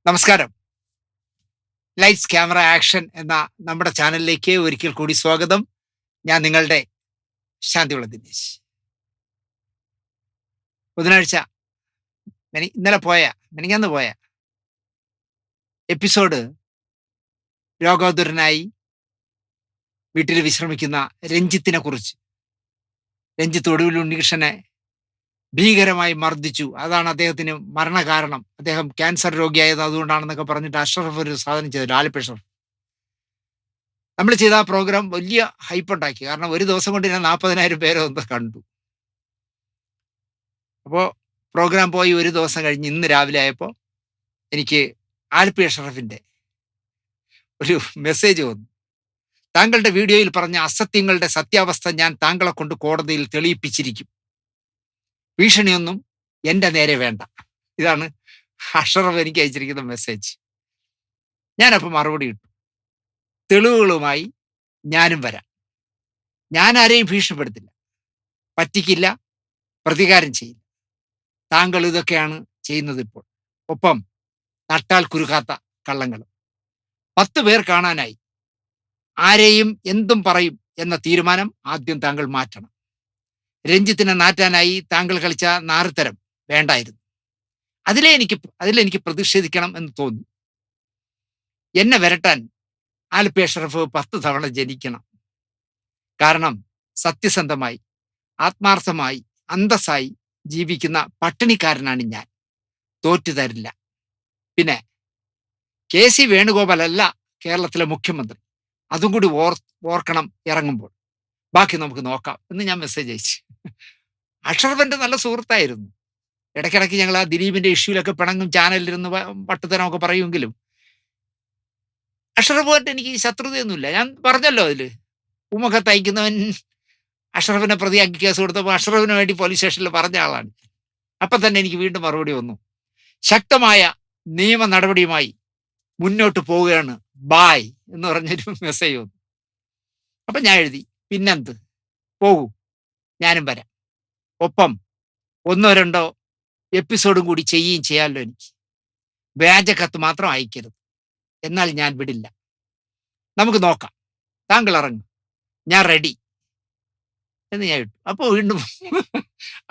നമസ്കാരം. Lights camera action എന്ന നമ്മുടെ ചാനലിലേക്ക് ഒരിക്കൽ കൂടി സ്വാഗതം. ഞാൻ നിങ്ങളുടെ ശാന്തിയുള്ള ദിനേശ്. ബുധനാഴ്ച ഇന്നലെ മിനിങ്ങാന്ന് പോയ എപ്പിസോഡ് രോഗാതുരനായി വീട്ടിൽ വിശ്രമിക്കുന്ന രഞ്ജിത്തിനെ കുറിച്ച്. രഞ്ജിത്ത് ഒടുവിൽ ഉണ്ണികൃഷ്ണനെ ഭീകരമായി മർദ്ദിച്ചു. അതാണ് അദ്ദേഹത്തിന് മരണകാരണം. അദ്ദേഹം ക്യാൻസർ രോഗിയായത് അതുകൊണ്ടാണെന്നൊക്കെ പറഞ്ഞിട്ട് അഷ്റഫ് ഒരു സാധനം ചെയ്തു, ലാലിപ്പ് അഷ്റഫ്. നമ്മൾ ചെയ്ത ആ പ്രോഗ്രാം വലിയ ഹൈപ്പ് ഉണ്ടാക്കി. കാരണം ഒരു ദിവസം കൊണ്ട് ഞാൻ 40,000 പേരെ ഒന്ന് കണ്ടു. അപ്പോൾ പ്രോഗ്രാം പോയി ഒരു ദിവസം കഴിഞ്ഞ് ഇന്ന് രാവിലെ ആയപ്പോൾ എനിക്ക് ആലപ്പി അഷ്റഫിൻ്റെ ഒരു മെസ്സേജ് വന്നു. താങ്കളുടെ വീഡിയോയിൽ പറഞ്ഞ അസത്യങ്ങളുടെ സത്യാവസ്ഥ ഞാൻ താങ്കളെ കൊണ്ട് കോടതിയിൽ തെളിയിപ്പിച്ചിരിക്കും. ഭീഷണിയൊന്നും എൻ്റെ നേരെ വേണ്ട. ഇതാണ് അഷ്റഫ് എനിക്ക് അയച്ചിരിക്കുന്ന മെസ്സേജ്. ഞാനപ്പോൾ മറുപടി ഇട്ടു, തെളിവുകളുമായി ഞാനും വരാം. ഞാൻ ആരെയും ഭീഷണിപ്പെടുത്തില്ല, പറ്റിക്കില്ല, പ്രതികാരം ചെയ്യില്ല. താങ്കൾ ഇതൊക്കെയാണ് ചെയ്യുന്നത് ഇപ്പോൾ. ഒപ്പം നട്ടാൽ കുരുക്കാത്ത കള്ളങ്ങൾ. 10 പേർ കാണാനായി ആരെയും എന്തും പറയും എന്ന തീരുമാനം ആദ്യം താങ്കൾ മാറ്റണം. രഞ്ജിത്തിനെ നാറ്റാനായി താങ്കൾ കളിച്ച നാറുത്തരം വേണ്ടായിരുന്നു. അതിലെനിക്ക് പ്രതിഷേധിക്കണം എന്ന് തോന്നി. എന്നെ വരട്ടാൻ ആലപ്പി അഷ്റഫ് 10 തവണ ജനിക്കണം. കാരണം സത്യസന്ധമായി, ആത്മാർത്ഥമായി, അന്തസ്സായി ജീവിക്കുന്ന പട്ടിണിക്കാരനാണ് ഞാൻ. തോറ്റു തരില്ല. പിന്നെ KC വേണുഗോപാൽ അല്ല കേരളത്തിലെ മുഖ്യമന്ത്രി. അതും കൂടി ഓർക്കണം ഇറങ്ങുമ്പോൾ. ബാക്കി നമുക്ക് നോക്കാം എന്ന് ഞാൻ മെസ്സേജ് അയച്ചു. അഷ്റഫ് എൻ്റെ നല്ല സുഹൃത്തായിരുന്നു. ഇടയ്ക്കിടയ്ക്ക് ഞങ്ങൾ ആ ദിലീപിന്റെ ഇഷ്യൂലൊക്കെ പിണങ്ങും, ചാനലിലിരുന്ന് പട്ടുതരമൊക്കെ പറയുമെങ്കിലും അഷ്റഫുമായിട്ട് എനിക്ക് ശത്രുതയൊന്നുമില്ല. ഞാൻ പറഞ്ഞല്ലോ, അതില് ഉമ്മഖത്ത് അയക്കുന്നവൻ അഷ്റഫിനെ പ്രതിയാക്കി കേസ് കൊടുത്തപ്പോൾ അഷ്റഫിന് വേണ്ടി പോലീസ് സ്റ്റേഷനിൽ പറഞ്ഞ ആളാണ്. അപ്പം തന്നെ എനിക്ക് വീണ്ടും മറുപടി വന്നു. ശക്തമായ നിയമ നടപടിയുമായി മുന്നോട്ട് പോവുകയാണ്, ബായ് എന്ന് പറഞ്ഞൊരു മെസ്സേജ് വന്നു. അപ്പം ഞാൻ എഴുതി, പിന്നെന്ത്, പോകൂ, ഞാനും വരാം. ഒപ്പം 1-2 എപ്പിസോഡും കൂടി ചെയ്യുകയും ചെയ്യാമല്ലോ. എനിക്ക് വ്യാജ കത്ത് മാത്രം അയക്കരുത്, എന്നാൽ ഞാൻ വിടില്ല. നമുക്ക് നോക്കാം, താങ്കൾ ഇറങ്ങും, ഞാൻ റെഡി എന്ന് ഞാൻ ഇട്ടു. അപ്പോൾ വീണ്ടും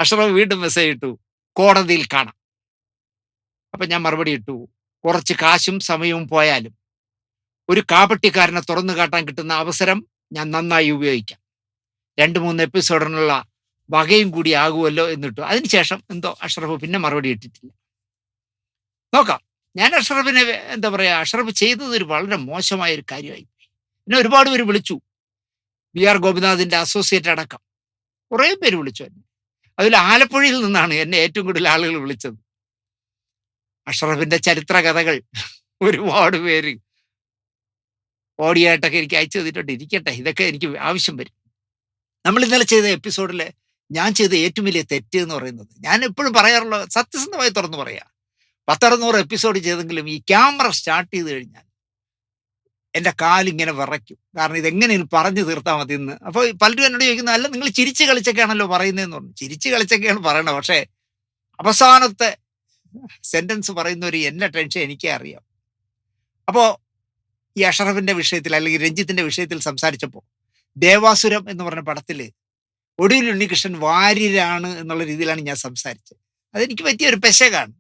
അഷ്റഫ് വീണ്ടും മെസ്സേജ് ഇട്ടു, കോടതിയിൽ കാണാം. അപ്പം ഞാൻ മറുപടി ഇട്ടു, കുറച്ച് കാശും സമയവും പോയാലും ഒരു കാപട്യക്കാരനെ തുറന്നു കാട്ടാൻ കിട്ടുന്ന അവസരം ഞാൻ നന്നായി ഉപയോഗിക്കാം. 2-3 എപ്പിസോഡിനുള്ള വകയും കൂടി ആകുമല്ലോ എന്നിട്ടു. അതിനുശേഷം എന്തോ അഷ്റഫ് പിന്നെ മറുപടി ഇട്ടിട്ടില്ല. നോക്കാം. ഞാൻ അഷ്റഫിനെ എന്താ പറയുക, അഷ്റഫ് ചെയ്തത് ഒരു വളരെ മോശമായ ഒരു കാര്യമായി. പിന്നെ ഒരുപാട് പേര് വിളിച്ചു. VR ഗോപിനാഥിന്റെ അസോസിയേറ്റ് അടക്കം കുറേ പേര് വിളിച്ചു എന്നെ. അതിൽ ആലപ്പുഴയിൽ നിന്നാണ് എന്നെ ഏറ്റവും കൂടുതൽ ആളുകൾ വിളിച്ചത്. അഷ്റഫിന്റെ ചരിത്ര കഥകൾ ഒരുപാട് പേര് ഓഡിയോ ആയിട്ടൊക്കെ എനിക്ക് അയച്ചു തന്നിട്ടുണ്ട്. ഇരിക്കട്ടെ, ഇതൊക്കെ എനിക്ക് ആവശ്യം വരും. നമ്മൾ ഇന്നലെ ചെയ്ത എപ്പിസോഡിൽ ഞാൻ ചെയ്ത ഏറ്റവും വലിയ തെറ്റ് എന്ന് പറയുന്നത്, ഞാൻ എപ്പോഴും പറയാറുള്ള, സത്യസന്ധമായി തുറന്നു പറയാം, 10-600 എപ്പിസോഡ് ചെയ്തെങ്കിലും ഈ ക്യാമറ സ്റ്റാർട്ട് ചെയ്ത് കഴിഞ്ഞാൽ എൻ്റെ കാലിങ്ങനെ വിറയ്ക്കും. കാരണം ഇതെങ്ങനെയും പറഞ്ഞു തീർത്താൽ മതി എന്ന്. അപ്പോൾ പലരും എന്നോട് ചോദിക്കുന്നത്, അല്ല നിങ്ങൾ ചിരിച്ച് കളിച്ചൊക്കെയാണല്ലോ പറയുന്നതെന്ന് പറഞ്ഞു. ചിരിച്ച് കളിച്ചൊക്കെയാണ് പറയണത്, പക്ഷേ അവസാനത്തെ സെന്റൻസ് പറയുന്നവർ എൻ്റെ ടെൻഷൻ എനിക്കേ അറിയാം. അപ്പോൾ ഈ അഷ്റഫിന്റെ വിഷയത്തിൽ അല്ലെങ്കിൽ രഞ്ജിത്തിന്റെ വിഷയത്തിൽ സംസാരിച്ചപ്പോൾ ദേവാസുരം എന്ന് പറഞ്ഞ പടത്തിൽ ഒടുവിൽ ഉണ്ണികൃഷ്ണൻ വാര്യരാണ് എന്നുള്ള രീതിയിലാണ് ഞാൻ സംസാരിച്ചത്. അതെനിക്ക് പറ്റിയ ഒരു പെശകാണ്.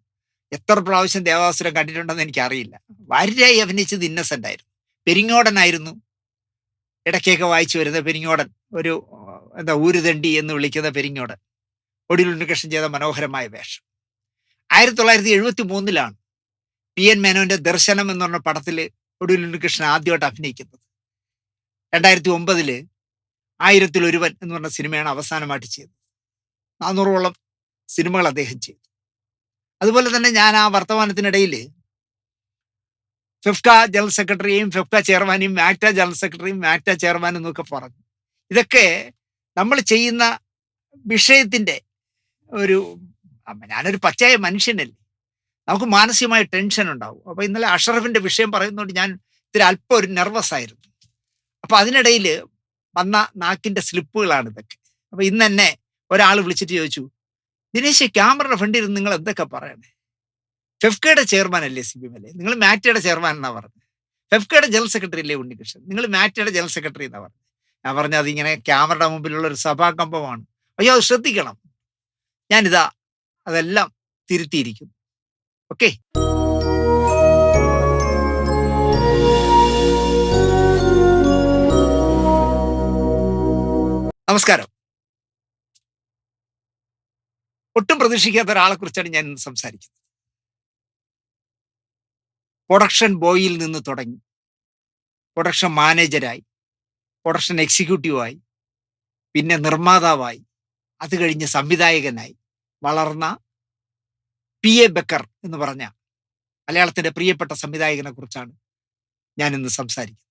എത്ര പ്രാവശ്യം ദേവാസുരം കണ്ടിട്ടുണ്ടെന്ന് എനിക്കറിയില്ല. വാര്യരായി അഭിനയിച്ചത് ഇന്നസെന്റ് ആയിരുന്നു, പെരിങ്ങോടനായിരുന്നു. ഇടയ്ക്കൊക്കെ വായിച്ചു വരുന്ന പെരിങ്ങോടൻ, ഒരു ഊരുതണ്ടി എന്ന് വിളിക്കുന്ന പെരിങ്ങോടൻ. ഒടുവിൽ ഉണ്ണികൃഷ്ണൻ ചെയ്ത മനോഹരമായ വേഷം. 1973 PN മേനോന്റെ ദർശനം എന്ന് പറഞ്ഞ പടത്തിൽ ഒടുവിൽ ഉണ്ണികൃഷ്ണൻ ആദ്യമായിട്ട് അഭിനയിക്കുന്നത്. 2009 1000-1 എന്ന് പറഞ്ഞ സിനിമയാണ് അവസാനമായിട്ട് ചെയ്തത്. 400ഓളം സിനിമകൾ അദ്ദേഹം ചെയ്തു. അതുപോലെ തന്നെ ഞാൻ ആ വർത്തമാനത്തിനിടയിൽ ഫെഫ്ക ജനറൽ സെക്രട്ടറിയെയും ഫെഫ്ക ചെയർമാനെയും മാക്ട ജനറൽ സെക്രട്ടറിയും മാക്ട ചെയർമാനും എന്നൊക്കെ പറഞ്ഞു. ഇതൊക്കെ നമ്മൾ ചെയ്യുന്ന വിഷയത്തിന്റെ ഒരു, ഞാനൊരു പച്ചയായ മനുഷ്യനല്ലേ, നമുക്ക് മാനസികമായ ടെൻഷൻ ഉണ്ടാവും. അപ്പൊ ഇന്നലെ അഷ്റഫിന്റെ വിഷയം പറയുന്നതുകൊണ്ട് ഞാൻ ഇത്തിരി അല്പം ഒരു നെർവസ് ആയിരുന്നു. അപ്പൊ അതിനിടയിൽ വന്ന നാക്കിന്റെ സ്ലിപ്പുകളാണ് ഇതൊക്കെ. അപ്പൊ ഇന്ന് എന്നെ ഒരാൾ വിളിച്ചിട്ട് ചോദിച്ചു, ദിനേശ്, ക്യാമറയുടെ ഫ്രണ്ടിൽ ഇരുന്ന് നിങ്ങൾ എന്തൊക്കെ പറയണേ, ഫെഫ്കയുടെ ചെയർമാൻ അല്ലേ സിബിമലെ? നിങ്ങൾ മാറ്റയുടെ ചെയർമാൻ എന്നാ പറഞ്ഞത്. ഫെഫ്കയുടെ ജനറൽ സെക്രട്ടറി അല്ലേ ഉണ്ണികൃഷ്ണൻ? നിങ്ങൾ മാറ്റയുടെ ജനറൽ സെക്രട്ടറി എന്നാ പറഞ്ഞത്. ഞാൻ പറഞ്ഞത് അതിങ്ങനെ ക്യാമറയുടെ മുമ്പിലുള്ള ഒരു സഭാകമ്പമാണ്. അയ്യോ, അത് ശ്രദ്ധിക്കണം. ഞാനിതാ അതെല്ലാം തിരുത്തിയിരിക്കുന്നു. ഓക്കെ. നമസ്കാരം. ഒട്ടും പ്രതീക്ഷിക്കാത്ത ഒരാളെ കുറിച്ചാണ് ഞാൻ ഇന്ന് സംസാരിക്കുന്നത്. പ്രൊഡക്ഷൻ ബോയിൽ നിന്ന് തുടങ്ങി പ്രൊഡക്ഷൻ മാനേജരായി, പ്രൊഡക്ഷൻ എക്സിക്യൂട്ടീവായി, പിന്നെ നിർമ്മാതാവായി, അത് കഴിഞ്ഞ് സംവിധായകനായി വളർന്ന പി.എ. ബക്കർ എന്ന് പറഞ്ഞ മലയാളത്തിന്റെ പ്രിയപ്പെട്ട സംവിധായകനെ കുറിച്ചാണ് ഞാൻ ഇന്ന് സംസാരിക്കുന്നത്.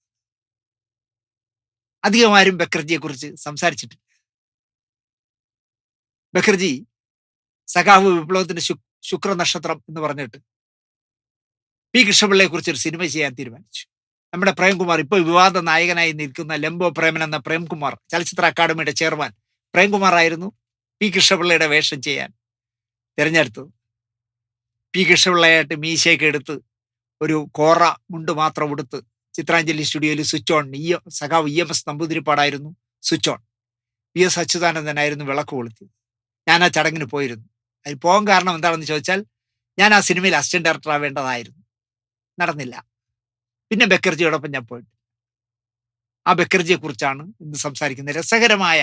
അധികം ആരും ബക്കർജിയെ കുറിച്ച് സംസാരിച്ചിട്ടില്ല. ബക്കർജി സഖാവ് വിപ്ലവത്തിന്റെ ശുക്രനക്ഷത്രം എന്ന് പറഞ്ഞിട്ട് പി കൃഷ്ണപിള്ളയെ കുറിച്ച് ഒരു സിനിമ ചെയ്യാൻ തീരുമാനിച്ചു. നമ്മുടെ പ്രേംകുമാർ, ഇപ്പോൾ വിവാദ നായകനായി നിൽക്കുന്ന ലംബോ പ്രേമൻ എന്ന പ്രേംകുമാർ, ചലച്ചിത്ര അക്കാദമിയുടെ ചെയർമാൻ പ്രേംകുമാർ ആയിരുന്നു പി കൃഷ്ണപിള്ളയുടെ വേഷം ചെയ്യാൻ തിരഞ്ഞെടുത്തത്. പി കൃഷ്ണപിള്ളയായിട്ട് മീശയൊക്കെ എടുത്ത് ഒരു കോറ മുണ്ട് മാത്രം ഉടുത്ത് ചിത്രാഞ്ജലി സ്റ്റുഡിയോയിൽ സ്വിച്ച് ഓൺ, സഖാവ് EMS നമ്പൂതിരിപ്പാടായിരുന്നു സ്വിച്ച് ഓൺ. PS അച്യുതാനന്ദനായിരുന്നു വിളക്ക് കൊളുത്തിയത്. ഞാൻ ആ ചടങ്ങിന് പോയിരുന്നു. അതിൽ പോകാൻ കാരണം എന്താണെന്ന് ചോദിച്ചാൽ, ഞാൻ ആ സിനിമയിൽ അസിസ്റ്റന്റ് ഡയറക്ടർ ആവേണ്ടതായിരുന്നു. നടന്നില്ല. പിന്നെ ബക്കർജിയോടൊപ്പം ഞാൻ പോയിട്ട് ആ ബക്കർജിയെ കുറിച്ചാണ് ഇന്ന് സംസാരിക്കുന്നത്. രസകരമായ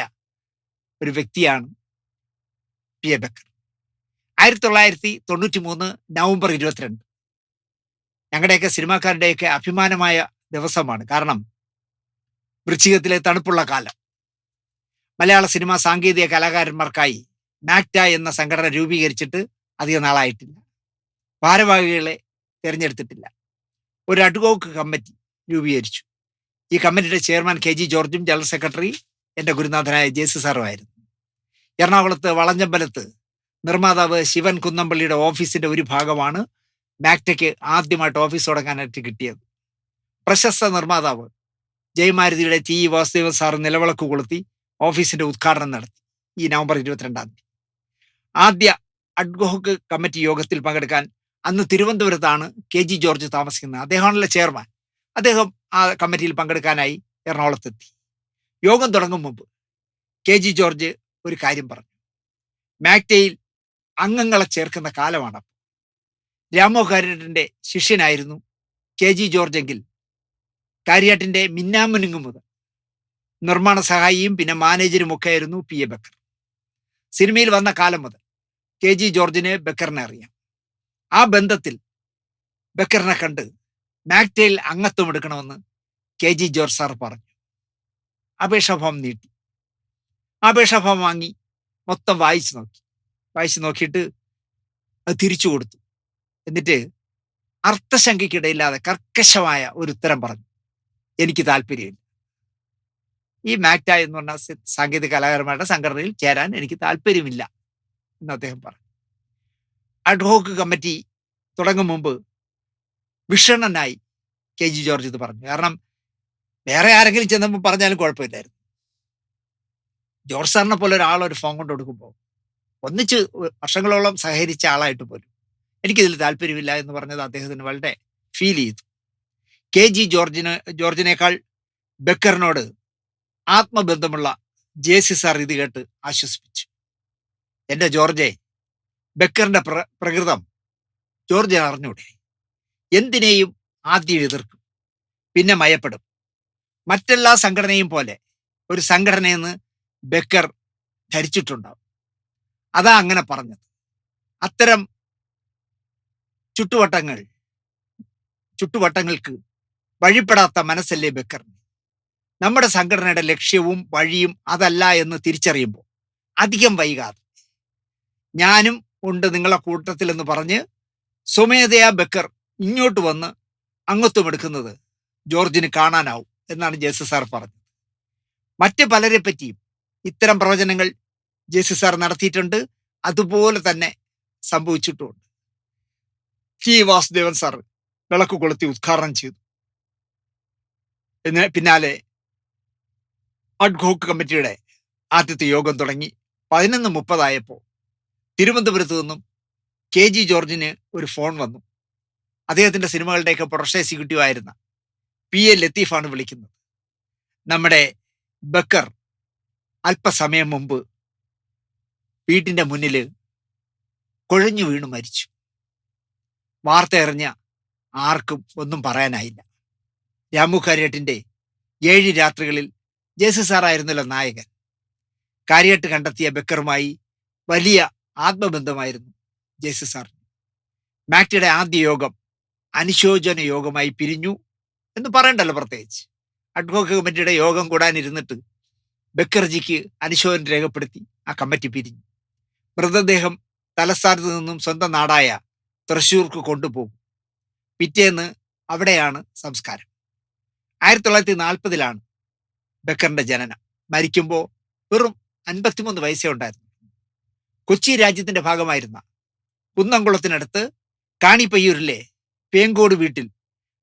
ഒരു വ്യക്തിയാണ് പി.എ. ബക്കർ. 1993 നവംബർ 22 ഞങ്ങളുടെയൊക്കെ സിനിമാക്കാരുടെയൊക്കെ അഭിമാനമായ ദിവസമാണ്. കാരണം വൃശ്ചികത്തിലെ തണുപ്പുള്ള കാലം. മലയാള സിനിമാ സാങ്കേതിക കലാകാരന്മാർക്കായി മാക്ട എന്ന സംഘടന രൂപീകരിച്ചിട്ട് അധികം നാളായിട്ടില്ല. ഭാരവാഹികളെ തിരഞ്ഞെടുത്തിട്ടില്ല. ഒരു അഡ്ഹോക്ക് കമ്മിറ്റി രൂപീകരിച്ചു. ഈ കമ്മിറ്റിയുടെ ചെയർമാൻ KG ജോർജും ജനറൽ സെക്രട്ടറി എൻ്റെ ഗുരുനാഥനായ JC സാറുമായിരുന്നു. എറണാകുളത്ത് വളഞ്ഞമ്പലത്ത് നിർമ്മാതാവ് ശിവൻ കുന്നമ്പള്ളിയുടെ ഓഫീസിന്റെ ഒരു ഭാഗമാണ് മാക്ടയ്ക്ക് ആദ്യമായിട്ട് ഓഫീസ് തുടങ്ങാനായിട്ട് കിട്ടിയത്. പ്രശസ്ത നിർമ്മാതാവ് ജയമാരുതിയുടെ TE വാസുദേവൻ സാർ നിലവിളക്ക് കൊളുത്തി ഓഫീസിന്റെ ഉദ്ഘാടനം നടത്തി ഈ നവംബർ 22 ആദ്യ അഡ്ഹോക്ക് കമ്മിറ്റി യോഗത്തിൽ പങ്കെടുക്കാൻ അന്ന് തിരുവനന്തപുരത്താണ് KG ജോർജ് താമസിക്കുന്നത്. അദ്ദേഹമാണല്ലോ ചെയർമാൻ. അദ്ദേഹം ആ കമ്മിറ്റിയിൽ പങ്കെടുക്കാനായി എറണാകുളത്തെത്തി. യോഗം തുടങ്ങും മുമ്പ് KG ജോർജ് ഒരു കാര്യം പറഞ്ഞു. മാക്ടയിൽ അംഗങ്ങളെ ചേർക്കുന്ന കാലമാണ്. രാമോ കാര്യാട്ടിന്റെ ശിഷ്യനായിരുന്നു KG ജോർജ് എങ്കിൽ കാര്യാട്ടിന്റെ മിന്നാമിനുങ്ങ് മുതൽ നിർമ്മാണ സഹായിയും പിന്നെ മാനേജരും ഒക്കെ ആയിരുന്നു പി.എ. ബക്കർ. സിനിമയിൽ വന്ന കാലം മുതൽ KG ജോർജിനെ ബക്കറിനെ അറിയാം. ആ ബന്ധത്തിൽ ബക്കറിനെ കണ്ട് മാക്ടയിൽ അംഗത്വം എടുക്കണമെന്ന് KG ജോർജ് സാർ പറഞ്ഞു. അപേക്ഷാ ഫോം നീട്ടി. അപേക്ഷാ ഫോം വാങ്ങി മൊത്തം വായിച്ചു നോക്കിയിട്ട് അത് തിരിച്ചു കൊടുത്തു. എന്നിട്ട് അർത്ഥശങ്കയ്ക്കിടയില്ലാതെ കർക്കശമായ ഒരു ഉത്തരം പറഞ്ഞു, എനിക്ക് താല്പര്യമില്ല. ഈ മാക്ട എന്ന് പറഞ്ഞ സാങ്കേതിക കലാകാരന്മാരുടെ സംഘടനയിൽ ചേരാൻ എനിക്ക് താല്പര്യമില്ല എന്ന് അദ്ദേഹം പറഞ്ഞു. അഡ്ഹോക്ക് കമ്മിറ്റി തുടങ്ങും മുമ്പ് വിഷണ്ണനായി KG ജോർജ് ഇത് പറഞ്ഞു. കാരണം വേറെ ആരെങ്കിലും ചെന്നപ്പോൾ പറഞ്ഞാലും കുഴപ്പമില്ലായിരുന്നു. ജോർജ് സാറിനെ പോലെ ഒരാളൊരു ഫോൺ കൊണ്ട് കൊടുക്കുമ്പോൾ ഒന്നിച്ച് വർഷങ്ങളോളം സഹകരിച്ച ആളായിട്ട് പോലും എനിക്കിതിൽ താല്പര്യമില്ല എന്ന് പറഞ്ഞത് അദ്ദേഹത്തിന് വളരെ ഫീൽ ചെയ്തു. KG ജോർജിനേക്കാൾ ബക്കറിനോട് ആത്മബന്ധമുള്ള JC സാർ ഇത് കേട്ട് ആശ്വസിപ്പിച്ചു. എൻ്റെ ജോർജെ, ബക്കറിന്റെ പ്രകൃതം ജോർജിന് അറിഞ്ഞൂടെ? എന്തിനേയും ആദ്യം എതിർക്കും, പിന്നെ മയപ്പെടും. മറ്റെല്ലാ സംഘടനയും പോലെ ഒരു സംഘടനയെന്ന് ബക്കർ ധരിച്ചിട്ടുണ്ടാവും. അതാ അങ്ങനെ പറഞ്ഞത്. അത്തരം ചുട്ടുവട്ടങ്ങൾക്ക് വഴിപ്പെടാത്ത മനസ്സല്ലേ ബക്കറിന്. നമ്മുടെ സംഘടനയുടെ ലക്ഷ്യവും വഴിയും അതല്ല എന്ന് തിരിച്ചറിയുമ്പോൾ അധികം വൈകാതെ ഞാനും ഉണ്ട് നിങ്ങളെ കൂട്ടത്തിൽ എന്ന് പറഞ്ഞ് സ്വമേധയാ ബക്കർ ഇങ്ങോട്ട് വന്ന് അംഗത്വം എടുക്കുന്നത് ജോർജിന് കാണാനാവും എന്നാണ് JC സാർ പറഞ്ഞത്. മറ്റ് പലരെ പറ്റിയും ഇത്തരം പ്രവചനങ്ങൾ JC സാർ നടത്തിയിട്ടുണ്ട്. അതുപോലെ തന്നെ സംഭവിച്ചിട്ടുമുണ്ട്. TE വാസുദേവൻ സാർ വിളക്ക് കൊളുത്തി ഉദ്ഘാടനം ചെയ്തു. പിന്നാലെ അഡ്ഹോക്ക് കമ്മിറ്റിയുടെ ആദ്യത്തെ യോഗം തുടങ്ങി. 11:30 തിരുവനന്തപുരത്ത് നിന്നും KG ജോർജിന് ഒരു ഫോൺ വന്നു. അദ്ദേഹത്തിന്റെ സിനിമകളുടെയൊക്കെ പ്രൊഡക്ഷൻ എക്സിക്യൂട്ടീവ് ആയിരുന്ന PA ലത്തീഫാണ് വിളിക്കുന്നത്. നമ്മുടെ ബക്കർ അല്പസമയം മുമ്പ് വീട്ടിന്റെ മുന്നിൽ കുഴഞ്ഞു വീണു മരിച്ചു. വാർത്ത അറിഞ്ഞ ആർക്കും ഒന്നും പറയാനായില്ല. രാമു കാര്യേട്ടിന്റെ 7 രാത്രികളിൽ ജേസി സാറായിരുന്നല്ലോ നായകൻ. കാര്യേട്ട് കണ്ടെത്തിയ ബക്കറുമായി വലിയ ആത്മബന്ധമായിരുന്നു ജേസി സാറിന്. മാക്ടിയുടെ ആദ്യ യോഗം അനുശോചന യോഗമായി പിരിഞ്ഞു എന്ന് പറയണ്ടല്ലോ. പ്രത്യേകിച്ച് അഡ്വോക്കേറ്റ് കമ്മിറ്റിയുടെ യോഗം കൂടാനിരുന്നിട്ട് ബക്കർജിക്ക് അനുശോചനം രേഖപ്പെടുത്തി ആ കമ്മിറ്റി പിരിഞ്ഞു. മൃതദേഹം തലസ്ഥാനത്ത് നിന്നും സ്വന്തം നാടായ തൃശ്ശൂർക്ക് കൊണ്ടുപോകും. പിറ്റേന്ന് അവിടെയാണ് സംസ്കാരം. 1940 ബക്കറിന്റെ ജനനം. മരിക്കുമ്പോൾ വെറും 53 വയസ്സേ ഉണ്ടായിരുന്നു. കൊച്ചി രാജ്യത്തിന്റെ ഭാഗമായിരുന്ന കുന്നംകുളത്തിനടുത്ത് കാണിപ്പയ്യൂരിലെ പേങ്കോട് വീട്ടിൽ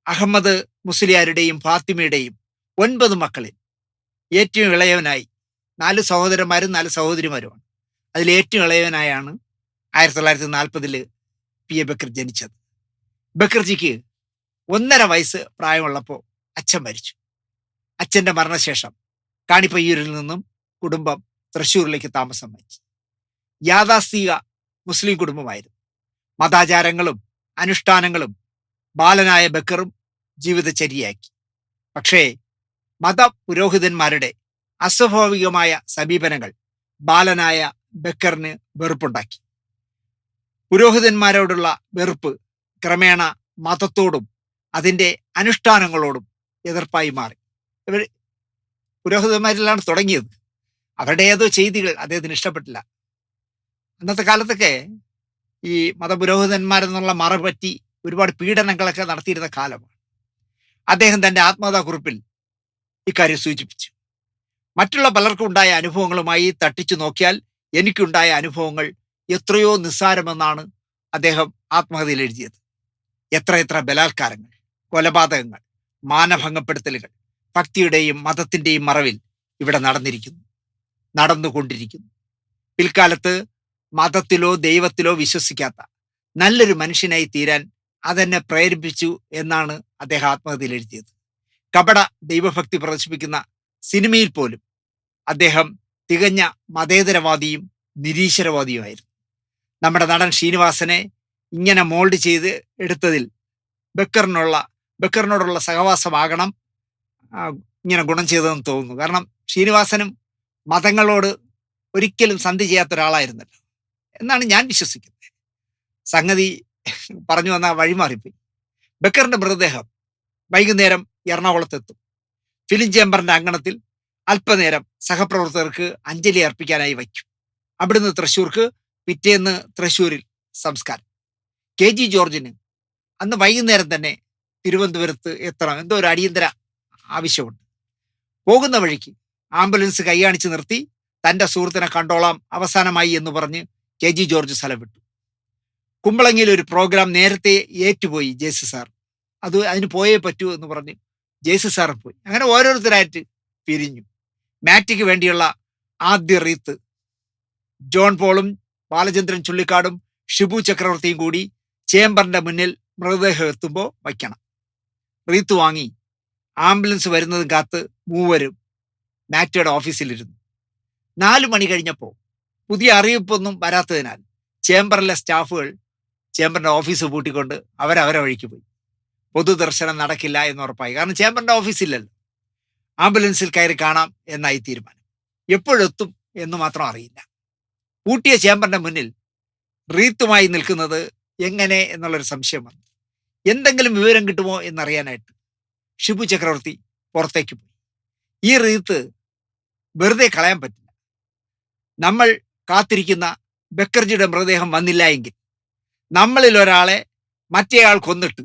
അഹമ്മദ് മുസ്ലിയാരുടെയും ഫാത്തിമയുടെയും 9 മക്കളിൽ ഏറ്റവും ഇളയവനായി 4 സഹോദരന്മാരും 4 സഹോദരിമാരുമാണ്. അതിൽ ഏറ്റവും ഇളയവനായാണ് 1940 PA ബക്കർ ജനിച്ചത്. ബക്കർജിക്ക് 1.5 വയസ്സ് പ്രായമുള്ളപ്പോൾ അച്ഛൻ മരിച്ചു. അച്ഛന്റെ മരണശേഷം കാണിപ്പയ്യൂരിൽ നിന്നും കുടുംബം തൃശ്ശൂരിലേക്ക് താമസം വച്ചു. യാഥാസ്ഥിക മുസ്ലിം കുടുംബമായിരുന്നു. മതാചാരങ്ങളും അനുഷ്ഠാനങ്ങളും ബാലനായ ബക്കറും ജീവിതചര്യയാക്കി. പക്ഷേ മതപുരോഹിതന്മാരുടെ അസ്വാഭാവികമായ സമീപനങ്ങൾ ബാലനായ ബക്കറിന് വെറുപ്പുണ്ടാക്കി. പുരോഹിതന്മാരോടുള്ള വെറുപ്പ് ക്രമേണ മതത്തോടും അതിൻ്റെ അനുഷ്ഠാനങ്ങളോടും എതിർപ്പായി മാറി. ഇവർ പുരോഹിതന്മാരിലാണ് തുടങ്ങിയത്. അവരുടെ ഏതോ ചെയ്തികൾ അദ്ദേഹത്തിന് ഇഷ്ടപ്പെട്ടില്ല. അന്നത്തെ കാലത്തൊക്കെ ഈ മതപുരോഹിതന്മാരെന്നുള്ള മറപറ്റി ഒരുപാട് പീഡനങ്ങളൊക്കെ നടത്തിയിരുന്ന കാലമാണ്. അദ്ദേഹം തൻ്റെ ആത്മകഥാക്കുറിപ്പിൽ ഇക്കാര്യം സൂചിപ്പിച്ചു. മറ്റുള്ള പലർക്കും ഉണ്ടായ അനുഭവങ്ങളുമായി തട്ടിച്ചു നോക്കിയാൽ എനിക്കുണ്ടായ അനുഭവങ്ങൾ എത്രയോ നിസ്സാരമെന്നാണ് അദ്ദേഹം ആത്മകഥയിൽ എഴുതിയത്. എത്രയെത്ര ബലാത്കാരങ്ങൾ, കൊലപാതകങ്ങൾ, മാനഭംഗപ്പെടുത്തലുകൾ ഭക്തിയുടെയും മതത്തിൻ്റെയും മറവിൽ ഇവിടെ നടന്നുകൊണ്ടിരിക്കുന്നു. പിൽക്കാലത്ത് മതത്തിലോ ദൈവത്തിലോ വിശ്വസിക്കാത്ത നല്ലൊരു മനുഷ്യനായി തീരാൻ അതെന്നെ പ്രേരിപ്പിച്ചു എന്നാണ് അദ്ദേഹം ആത്മകഥയിൽ എഴുതിയത്. കപട ദൈവഭക്തി പ്രദർശിപ്പിക്കുന്ന സിനിമയിൽ പോലും അദ്ദേഹം തികഞ്ഞ മതേതരവാദിയും നിരീശ്വരവാദിയുമായിരുന്നു. നമ്മുടെ നടൻ ശ്രീനിവാസനെ ഇങ്ങനെ മോൾഡ് ചെയ്ത് എടുത്തതിൽ ബക്കറിനോടുള്ള സഹവാസമാകണം ഇങ്ങനെ ഗുണം ചെയ്തതെന്ന് തോന്നുന്നു. കാരണം ശ്രീനിവാസനും മതങ്ങളോട് ഒരിക്കലും സന്ധി ചെയ്യാത്ത ഒരാളായിരുന്നല്ലോ എന്നാണ് ഞാൻ വിശ്വസിക്കുന്നത്. സംഗതി പറഞ്ഞു വന്ന വഴിമാറിപ്പോയി. ബക്കറിന്റെ മൃതദേഹം വൈകുന്നേരം എറണാകുളത്തെത്തും. ഫിലിം ചേംബറിന്റെ അങ്കണത്തിൽ അല്പനേരം സഹപ്രവർത്തകർക്ക് അഞ്ജലി അർപ്പിക്കാനായി വയ്ക്കും. അവിടുന്ന് തൃശ്ശൂർക്ക്, പിറ്റേന്ന് തൃശ്ശൂരിൽ സംസ്കാരം. KG ജോർജിന് അന്ന് വൈകുന്നേരം തന്നെ തിരുവനന്തപുരത്ത് എത്തണം. എന്തോ ഒരു അടിയന്തര ആവശ്യമുണ്ട്. പോകുന്ന വഴിക്ക് ആംബുലൻസ് കൈയാണിച്ച് നിർത്തി തൻ്റെ സുഹൃത്തിനെ കണ്ടോളാം അവസാനമായി എന്ന് പറഞ്ഞ് KG ജോർജ് സ്ഥലം വിട്ടു. കുമ്പളങ്ങിയിൽ ഒരു പ്രോഗ്രാം നേരത്തെ ഏറ്റുപോയി ജേസി സാർ. അതിന് പോയേ പറ്റൂ എന്ന് പറഞ്ഞ് ജേസി സാറും പോയി. അങ്ങനെ ഓരോരുത്തരായിട്ട് പിരിഞ്ഞു. മാറ്റിക്ക് വേണ്ടിയുള്ള ആദ്യ റീത്ത് ജോൺ പോളും ബാലചന്ദ്രൻ ചുള്ളിക്കാടും ഷിബു ചക്രവർത്തിയും കൂടി ചേംബറിന്റെ മുന്നിൽ മൃതദേഹം എത്തുമ്പോൾ വയ്ക്കണം. റീത്ത് വാങ്ങി ആംബുലൻസ് വരുന്നതും കാത്ത് മൂവരും മാറ്റിയുടെ ഓഫീസിലിരുന്നു. 4 മണി കഴിഞ്ഞപ്പോൾ പുതിയ അറിയിപ്പൊന്നും വരാത്തതിനാൽ ചേംബറിലെ സ്റ്റാഫുകൾ ചേംബറിന്റെ ഓഫീസ് പൂട്ടിക്കൊണ്ട് അവരവരെ വഴിക്ക് പോയി. പൊതുദർശനം നടക്കില്ല എന്ന് ഉറപ്പായി. കാരണം ചേംബറിന്റെ ഓഫീസില്ലല്ലോ. ആംബുലൻസിൽ കയറി കാണാം എന്നായി തീരുമാനം. എപ്പോഴെത്തും എന്ന് മാത്രം അറിയില്ല. പൂട്ടിയ ചേംബറിന്റെ മുന്നിൽ റീത്തുമായി നിൽക്കുന്നത് എങ്ങനെ എന്നുള്ളൊരു സംശയം വന്നു. എന്തെങ്കിലും വിവരം കിട്ടുമോ എന്നറിയാനായിട്ട് ഷിബു ചക്രവർത്തി പുറത്തേക്ക് പോയി. ഈ റീത്ത് വെറുതെ കളയാൻ പറ്റില്ല. നമ്മൾ കാത്തിരിക്കുന്ന ബക്കർജിയുടെ മൃതദേഹം വന്നില്ല എങ്കിൽ നമ്മളിൽ ഒരാളെ മറ്റേയാൾ കൊന്നിട്ട്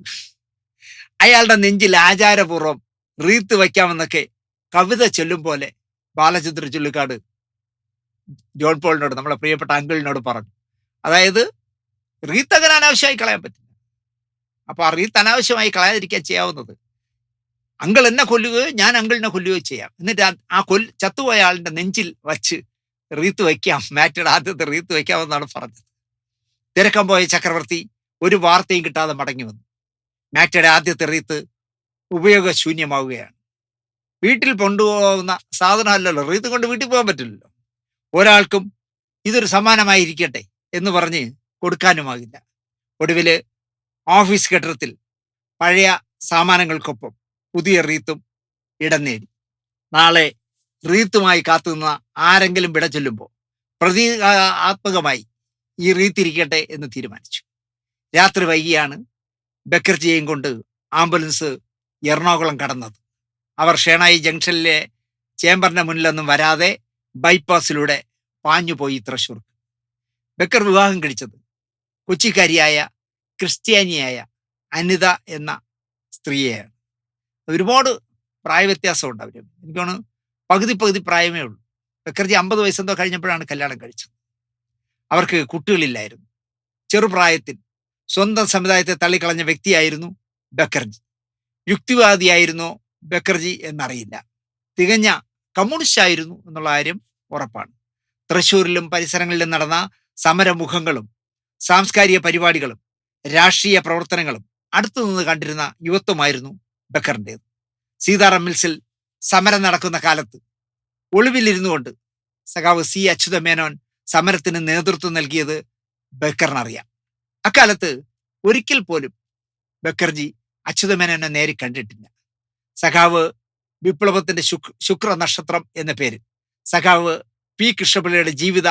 അയാളുടെ നെഞ്ചിൽ ആചാരപൂർവ്വം റീത്ത് വയ്ക്കാമെന്നൊക്കെ കവിത ചൊല്ലും പോലെ ബാലചന്ദ്ര ചുള്ളിക്കാട് ജോൺ പോളിനോട്, നമ്മളെ പ്രിയപ്പെട്ട അങ്കിളിനോട് പറഞ്ഞു. അതായത് റീത്ത് അങ്ങനെ അനാവശ്യമായി കളയാൻ പറ്റില്ല. അപ്പൊ ആ റീത്ത് അനാവശ്യമായി കളയാതിരിക്കാൻ ചെയ്യാവുന്നത് അങ്കിൾ എന്നെ കൊല്ലുകയോ ഞാൻ അങ്കിളിനെ കൊല്ലുകയോ ചെയ്യാം. എന്നിട്ട് ആ ചത്തുപോയ ആളിന്റെ നെഞ്ചിൽ വച്ച് റീത്ത് വയ്ക്കാം, മാറ്റിയുടെ ആദ്യത്തെ റീത്ത് വയ്ക്കാമെന്നാണ് പറഞ്ഞത്. തിരക്കാൻ പോയ ചക്രവർത്തി ഒരു വാർത്തയും കിട്ടാതെ മടങ്ങി വന്നു. മാക്ടയുടെ ആദ്യത്തെ റീത്ത് ഉപയോഗശൂന്യമാവുകയാണ്. വീട്ടിൽ കൊണ്ടുപോകുന്ന സാധനമല്ലല്ലോ, റീത്ത് കൊണ്ട് വീട്ടിൽ പോകാൻ പറ്റില്ലല്ലോ. ഒരാൾക്കും ഇതൊരു സമ്മാനമായിരിക്കട്ടെ എന്ന് പറഞ്ഞ് കൊടുക്കാനുമാകില്ല. ഒടുവില് ഓഫീസ് കെട്ടിടത്തിൽ പഴയ സാമാനങ്ങൾക്കൊപ്പം പുതിയ റീത്തും ഇടം നേടി. നാളെ റീത്തുമായി കാത്തുനിന്ന ആരെങ്കിലും വിട ചൊല്ലുമ്പോൾ പ്രതീകാത്മകമായി ഈ റീത്തിരിക്കട്ടെ എന്ന് തീരുമാനിച്ചു. രാത്രി വൈകിയാണ് ബക്കർജിയെയും കൊണ്ട് ആംബുലൻസ് എറണാകുളം കടന്നത്. അവർ ഷേണായി ജംഗ്ഷനിലെ ചേംബറിന്റെ മുന്നിലൊന്നും വരാതെ ബൈപ്പാസിലൂടെ പാഞ്ഞുപോയി തൃശൂർ. ബക്കർ വിവാഹം കഴിച്ചത് കൊച്ചിക്കാരിയായ ക്രിസ്ത്യാനിയായ അനിത എന്ന സ്ത്രീയെയാണ്. ഒരുപാട് പ്രായവ്യത്യാസമുണ്ട് അവർ. എനിക്ക് തോന്നുന്നു പകുതി പ്രായമേ ഉള്ളൂ. ബക്കർജി 50 വയസ്സെന്തോ കഴിഞ്ഞപ്പോഴാണ് കല്യാണം കഴിച്ചത്. അവർക്ക് കുട്ടികളില്ലായിരുന്നു. ചെറുപ്രായത്തിൽ സ്വന്തം സമുദായത്തെ തള്ളിക്കളഞ്ഞ വ്യക്തിയായിരുന്നു ബക്കർജി. യുക്തിവാദിയായിരുന്നോ ബക്കർജി എന്നറിയില്ല. തികഞ്ഞ കമ്മ്യൂണിസ്റ്റ് ആയിരുന്നു എന്നുള്ള കാര്യം ഉറപ്പാണ്. തൃശ്ശൂരിലും പരിസരങ്ങളിലും നടന്ന സമരമുഖങ്ങളും സാംസ്കാരിക പരിപാടികളും രാഷ്ട്രീയ പ്രവർത്തനങ്ങളും അടുത്തുനിന്ന് കണ്ടിരുന്ന യുവത്വമായിരുന്നു ബക്കറിൻ്റെത്. സീതാറാം മിൽസിൽ സമരം നടക്കുന്ന കാലത്ത് ഒളിവിലിരുന്നു കൊണ്ട് സഖാവ് സി അച്യുതമേനോൻ സമരത്തിന് നേതൃത്വം നൽകിയത് ബക്കറിനറിയാം. അക്കാലത്ത് ഒരിക്കൽ പോലും ബക്കർജി അച്യുതമേനോനെ നേരി കണ്ടിട്ടില്ല. സഖാവ് വിപ്ലവത്തിന്റെ ശുക്ര നക്ഷത്രം എന്ന പേര് സഖാവ് പി കൃഷ്ണപിള്ളയുടെ ജീവിത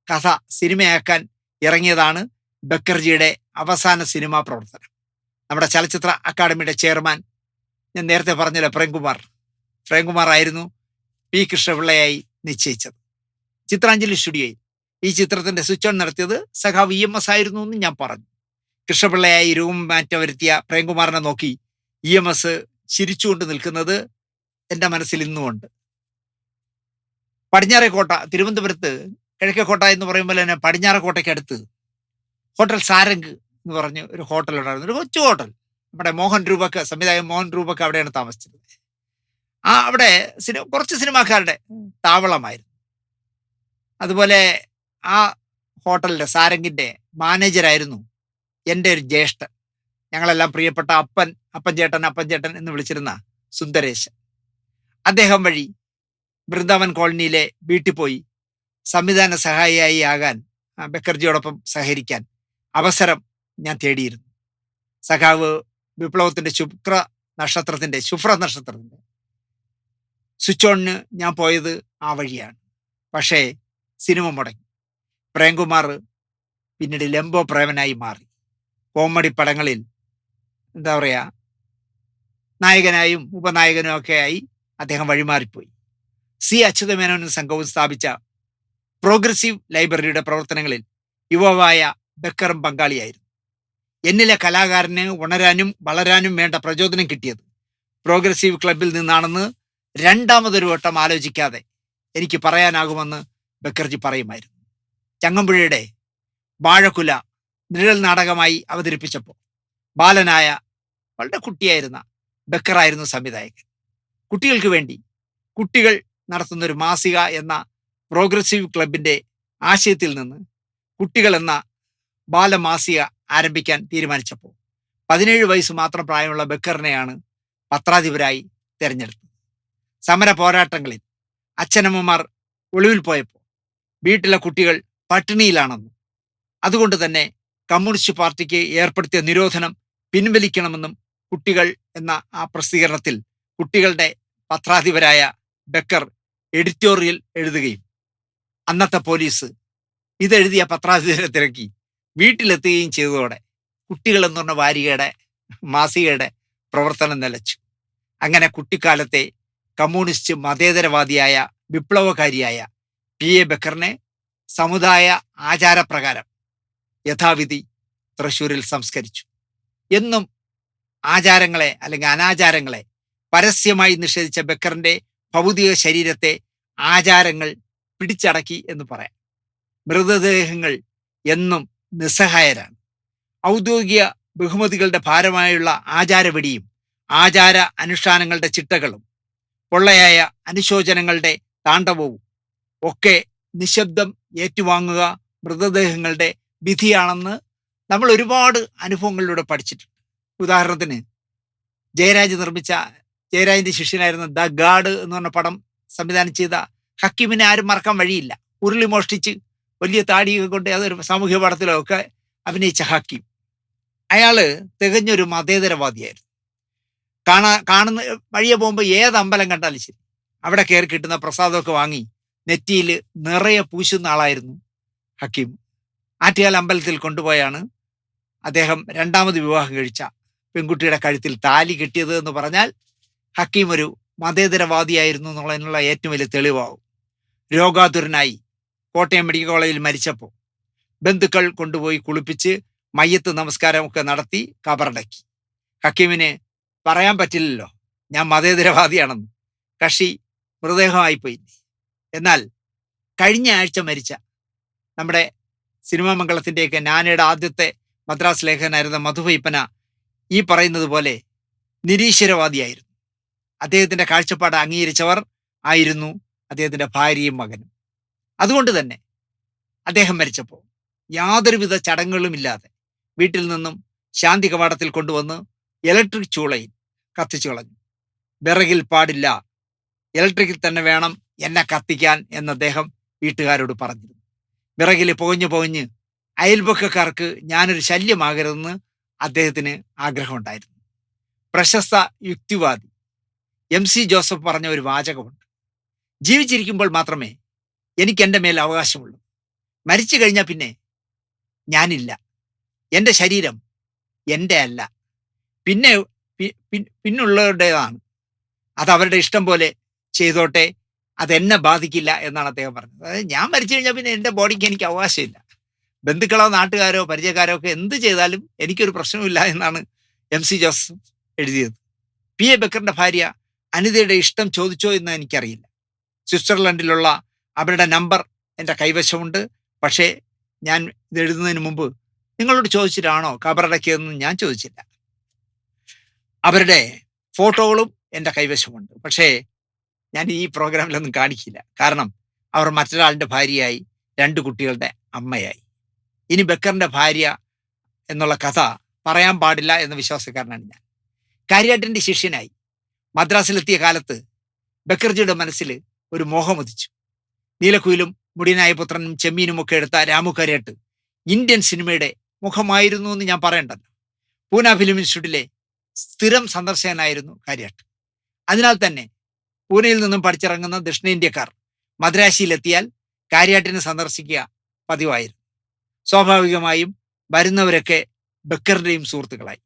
കഥ സിനിമയാക്കാൻ ഇറങ്ങിയതാണ് ബക്കർജിയുടെ അവസാന സിനിമാ പ്രവർത്തനം. നമ്മുടെ ചലച്ചിത്ര അക്കാദമിയുടെ ചെയർമാൻ ഞാൻ നേരത്തെ പറഞ്ഞല്ലോ പ്രേംകുമാർ ആയിരുന്നു പി കൃഷ്ണപിള്ളയായി നിശ്ചയിച്ചത്. ചിത്രാഞ്ജലി സ്റ്റുഡിയോയിൽ ഈ ചിത്രത്തിന്റെ സ്വിച്ച് ഓൺ നടത്തിയത് സഖാവ് EMS ആയിരുന്നു എന്ന് ഞാൻ പറഞ്ഞു. കൃഷ്ണപിള്ളയായി രൂപം മാറ്റം വരുത്തിയ പ്രേംകുമാറിനെ നോക്കി EMS ചിരിച്ചുകൊണ്ട് നിൽക്കുന്നത് എൻ്റെ മനസ്സിൽ ഇന്നുമുണ്ട്. പടിഞ്ഞാറേക്കോട്ട, തിരുവനന്തപുരത്ത് കിഴക്കേക്കോട്ട എന്ന് പറയുമ്പോൾ തന്നെ പടിഞ്ഞാറേക്കോട്ടയ്ക്കടുത്ത് ഹോട്ടൽ സാരംഗ് എന്ന് പറഞ്ഞ് ഒരു ഹോട്ടൽ ഉണ്ടായിരുന്നു. ഒരു കൊച്ചു ഹോട്ടൽ. നമ്മുടെ സംവിധായകൻ മോഹൻ രൂപക്ക് അവിടെയാണ് താമസിച്ചത്. അവിടെ കുറച്ച് സിനിമാക്കാരുടെ താവളമായിരുന്നു. അതുപോലെ ആ ഹോട്ടലിന്റെ സാരംഗിന്റെ മാനേജരായിരുന്നു എൻ്റെ ഒരു ജ്യേഷ്ഠൻ. ഞങ്ങളെല്ലാം പ്രിയപ്പെട്ട അപ്പൻ ചേട്ടൻ എന്ന് വിളിച്ചിരുന്ന സുന്ദരേശൻ. അദ്ദേഹം വഴി വൃന്ദാവൻ കോളനിയിലെ വീട്ടിൽ പോയി സംവിധാന സഹായിയായി ആകാൻ, ബക്കർജിയോടൊപ്പം സഹകരിക്കാൻ അവസരം ഞാൻ തേടിയിരുന്നു. സഖാവ് വിപ്ലവത്തിന്റെ ശുഭ്ര നക്ഷത്രത്തിന്റെ സ്വിച്ച് ഓണിന് ഞാൻ പോയത് ആ വഴിയാണ്. പക്ഷേ സിനിമ മുടങ്ങി. പ്രേംകുമാർ പിന്നീട് ലംബോ പ്രേമനായി മാറി. കോമഡി പടങ്ങളിൽ എന്താ പറയുക, നായകനായും ഉപനായകനും ഒക്കെ ആയി അദ്ദേഹം വഴിമാറിപ്പോയി. സി അച്യുതമേനോനും സംഘവും സ്ഥാപിച്ച പ്രോഗ്രസീവ് ലൈബ്രറിയുടെ പ്രവർത്തനങ്ങളിൽ യുവാവായ ബക്കറും പങ്കാളിയായിരുന്നു. എന്നിലെ കലാകാരന് ഉണരാനും വളരാനും വേണ്ട പ്രചോദനം കിട്ടിയത് പ്രോഗ്രസീവ് ക്ലബിൽ നിന്നാണെന്ന് രണ്ടാമതൊരു വട്ടം ആലോചിക്കാതെ എനിക്ക് പറയാനാകുമെന്ന് ബക്കർജി പറയുമായിരുന്നു. ചങ്ങമ്പുഴയുടെ വാഴക്കുല നിഴൽ നാടകമായി അവതരിപ്പിച്ചപ്പോൾ ബാലനായ വളരെ കുട്ടിയായിരുന്ന ബക്കറായിരുന്നു സംവിധായകൻ. കുട്ടികൾക്ക് വേണ്ടി കുട്ടികൾ നടത്തുന്ന ഒരു മാസിക എന്ന പ്രോഗ്രസീവ് ക്ലബിന്റെ ആശയത്തിൽ നിന്ന് കുട്ടികൾ എന്ന ബാലമാസിക ആരംഭിക്കാൻ തീരുമാനിച്ചപ്പോൾ 17 വയസ്സ് മാത്രം പ്രായമുള്ള ബക്കറിനെയാണ് പത്രാധിപരായി തിരഞ്ഞെടുത്തത്. സമര പോരാട്ടങ്ങളിൽ അച്ഛനമ്മമാർ ഒളിവിൽ പോയപ്പോൾ വീട്ടിലെ കുട്ടികൾ പട്ടിണിയിലാണെന്നും അതുകൊണ്ട് തന്നെ കമ്മ്യൂണിസ്റ്റ് പാർട്ടിക്ക് ഏർപ്പെടുത്തിയ നിരോധനം പിൻവലിക്കണമെന്നും കുട്ടികൾ എന്ന ആ പ്രസിദ്ധീകരണത്തിൽ കുട്ടികളുടെ പത്രാധിപരായ ബക്കർ എഡിറ്റോറിയൽ എഴുതുകയും അന്നത്തെ പോലീസ് ഇതെഴുതിയ പത്രാധിപരെ തിരക്കി വീട്ടിലെത്തുകയും ചെയ്തതോടെ കുട്ടികൾ എന്ന് പറഞ്ഞ വാരികയുടെ മാസികയുടെ പ്രവർത്തനം നിലച്ചു. അങ്ങനെ കുട്ടിക്കാലത്തെ കമ്മ്യൂണിസ്റ്റ് മതേതരവാദിയായ വിപ്ലവകാരിയായ PA ബക്കറിനെ സമുദായ ആചാരപ്രകാരം യഥാവിധി തൃശ്ശൂരിൽ സംസ്കരിച്ചു. എന്നും ആചാരങ്ങളെ അല്ലെങ്കിൽ അനാചാരങ്ങളെ പരസ്യമായി നിഷേധിച്ച ബക്കറിന്റെ ഭൗതിക ശരീരത്തെ ആചാരങ്ങൾ പിടിച്ചടക്കി എന്ന് പറയാം. മൃതദേഹങ്ങൾ എന്നും നിസ്സഹായരാണ്. ഔദ്യോഗിക ബഹുമതികളുടെ ഭാരമായുള്ള ആചാരവെടിയും ആചാര അനുഷ്ഠാനങ്ങളുടെ ചിട്ടകളും പൊള്ളയായ അനുശോചനങ്ങളുടെ താണ്ഡവവും ഒക്കെ നിശബ്ദം ഏറ്റുവാങ്ങുക മൃതദേഹങ്ങളുടെ വിധിയാണെന്ന് നമ്മൾ ഒരുപാട് അനുഭവങ്ങളിലൂടെ പഠിച്ചിട്ടുണ്ട്. ഉദാഹരണത്തിന് ജയരാജിന്റെ ശിഷ്യനായിരുന്ന ദ ഗാഡ് എന്ന് പറഞ്ഞ പടം സംവിധാനം ചെയ്ത ഹക്കീമിനെ ആരും മറക്കാൻ വഴിയില്ല. ഉരുളി മോഷ്ടിച്ച് വലിയ താടിയൊക്കെ കൊണ്ട് അതൊരു സാമൂഹ്യ പടത്തിലൊക്കെ അഭിനയിച്ച ഹക്കീം. അയാള് തികഞ്ഞൊരു മതേതരവാദിയായിരുന്നു. കാണുന്ന വഴിയെ പോകുമ്പോൾ ഏത് അമ്പലം കണ്ടാലും ശരി, അവിടെ കയറി കിട്ടുന്ന പ്രസാദമൊക്കെ വാങ്ങി നെറ്റിയിൽ നിറയെ പൂശുന്ന ആളായിരുന്നു ഹക്കീം. ആറ്റുകാൽ അമ്പലത്തിൽ കൊണ്ടുപോയാണ് അദ്ദേഹം രണ്ടാമത് വിവാഹം കഴിച്ച പെൺകുട്ടിയുടെ കഴുത്തിൽ താലി കെട്ടിയത് എന്ന് പറഞ്ഞാൽ ഹക്കീം ഒരു മതേതരവാദിയായിരുന്നു എന്നുള്ളതിനുള്ള ഏറ്റവും വലിയ തെളിവാകും. രോഗാതുരനായി കോട്ടയം മെഡിക്കൽ കോളേജിൽ മരിച്ചപ്പോൾ ബന്ധുക്കൾ കൊണ്ടുപോയി കുളിപ്പിച്ച് മയ്യത്ത് നമസ്കാരമൊക്കെ നടത്തി കബറടക്കി. ഹക്കീമിന് പറയാൻ പറ്റില്ലല്ലോ ഞാൻ മതേതരവാദിയാണെന്ന്, കക്ഷി മൃതദേഹമായിപ്പോയി. എന്നാൽ കഴിഞ്ഞ ആഴ്ച മരിച്ച നമ്മുടെ സിനിമാ മംഗളത്തിൻ്റെയൊക്കെ നാനയുടെ ആദ്യത്തെ മദ്രാസ് ലേഖകനായിരുന്ന മധുവൈപ്പന ഈ പറയുന്നത് പോലെ നിരീശ്വരവാദിയായിരുന്നു. അദ്ദേഹത്തിൻ്റെ കാഴ്ചപ്പാട് അംഗീകരിച്ചവർ ആയിരുന്നു അദ്ദേഹത്തിൻ്റെ ഭാര്യയും മകനും. അതുകൊണ്ട് തന്നെ അദ്ദേഹം മരിച്ചപ്പോൾ യാതൊരുവിധ ചടങ്ങുകളുമില്ലാതെ വീട്ടിൽ നിന്നും ശാന്തി കവാടത്തിൽ കൊണ്ടുവന്ന് ഇലക്ട്രിക് ചൂളയിൽ കത്തിച്ചു കളഞ്ഞു. വിറകിൽ പാടില്ല, ഇലക്ട്രിക്കിൽ തന്നെ വേണം എന്നെ കത്തിക്കാൻ എന്ന് അദ്ദേഹം വീട്ടുകാരോട് പറഞ്ഞിരുന്നു. വിറകിൽ പുകഞ്ഞ് അയൽപക്കക്കാർക്ക് ഞാനൊരു ശല്യമാകരുതെന്ന് അദ്ദേഹത്തിന് ആഗ്രഹമുണ്ടായിരുന്നു. പ്രശസ്ത യുക്തിവാദി MC ജോസഫ് പറഞ്ഞ ഒരു വാചകമുണ്ട്: ജീവിച്ചിരിക്കുമ്പോൾ മാത്രമേ എനിക്ക് എൻ്റെ മേൽ അവകാശമുള്ളൂ, മരിച്ചു കഴിഞ്ഞാൽ പിന്നെ ഞാനില്ല, എൻ്റെ ശരീരം എൻ്റെ അല്ല, പിന്നുള്ളവരുടേതാണ്, അത് അവരുടെ ഇഷ്ടം പോലെ ചെയ്തോട്ടെ, അതെന്നെ ബാധിക്കില്ല എന്നാണ് അദ്ദേഹം പറഞ്ഞത്. അതായത് ഞാൻ മരിച്ചു കഴിഞ്ഞാൽ പിന്നെ എൻ്റെ ബോഡിക്ക് എനിക്ക് അവകാശമില്ല, ബന്ധുക്കളോ നാട്ടുകാരോ പരിചയക്കാരോ ഒക്കെ എന്ത് ചെയ്താലും എനിക്കൊരു പ്രശ്നമില്ല എന്നാണ് MC ജോസഫ് എഴുതിയത്. PA ബക്കറിന്റെ ഭാര്യ അനിതയുടെ ഇഷ്ടം ചോദിച്ചോ എന്ന് എനിക്കറിയില്ല. സ്വിറ്റ്സർലൻഡിലുള്ള അവരുടെ നമ്പർ എൻ്റെ കൈവശമുണ്ട്. പക്ഷേ ഞാൻ ഇത് എഴുതുന്നതിന് മുമ്പ് നിങ്ങളോട് ചോദിച്ചിട്ടാണോ കബറടക്കിയതെന്ന് ഞാൻ ചോദിച്ചില്ല. അവരുടെ ഫോട്ടോകളും എൻ്റെ കൈവശമുണ്ട്. പക്ഷേ ഞാൻ ഈ പ്രോഗ്രാമിലൊന്നും കാണിക്കില്ല. കാരണം അവർ മറ്റൊരാളിൻ്റെ ഭാര്യയായി 2 കുട്ടികളുടെ അമ്മയായി. ഇനി ബക്കറിൻ്റെ ഭാര്യ എന്നുള്ള കഥ പറയാൻ പാടില്ല എന്ന വിശ്വാസക്കാരനാണ് ഞാൻ. കാര്യാട്ടിൻ്റെ ശിഷ്യനായി മദ്രാസിലെത്തിയ കാലത്ത് ബക്കർജിയുടെ മനസ്സിൽ ഒരു മോഹം ഉദിച്ചു. നീലക്കുയിലും മുടിയനായ പുത്രനും ചെമ്മീനും ഒക്കെ എടുത്ത രാമു കാര്യാട്ട് ഇന്ത്യൻ സിനിമയുടെ മുഖമായിരുന്നു എന്ന് ഞാൻ പറയണ്ടല്ലോ. പൂന ഫിലിം ഇൻസ്റ്റിറ്റ്യൂട്ടിലെ സ്ഥിരം സന്ദർശകനായിരുന്നു കാര്യാട്ട്. അതിനാൽ തന്നെ പൂനെയിൽ നിന്നും പഠിച്ചിറങ്ങുന്ന ദക്ഷിണേന്ത്യക്കാർ മദ്രാശിയിലെത്തിയാൽ കാര്യാട്ടിനെ സന്ദർശിക്കുക പതിവായിരുന്നു. സ്വാഭാവികമായും വരുന്നവരൊക്കെ ബക്കറിൻ്റെയും സുഹൃത്തുക്കളായി.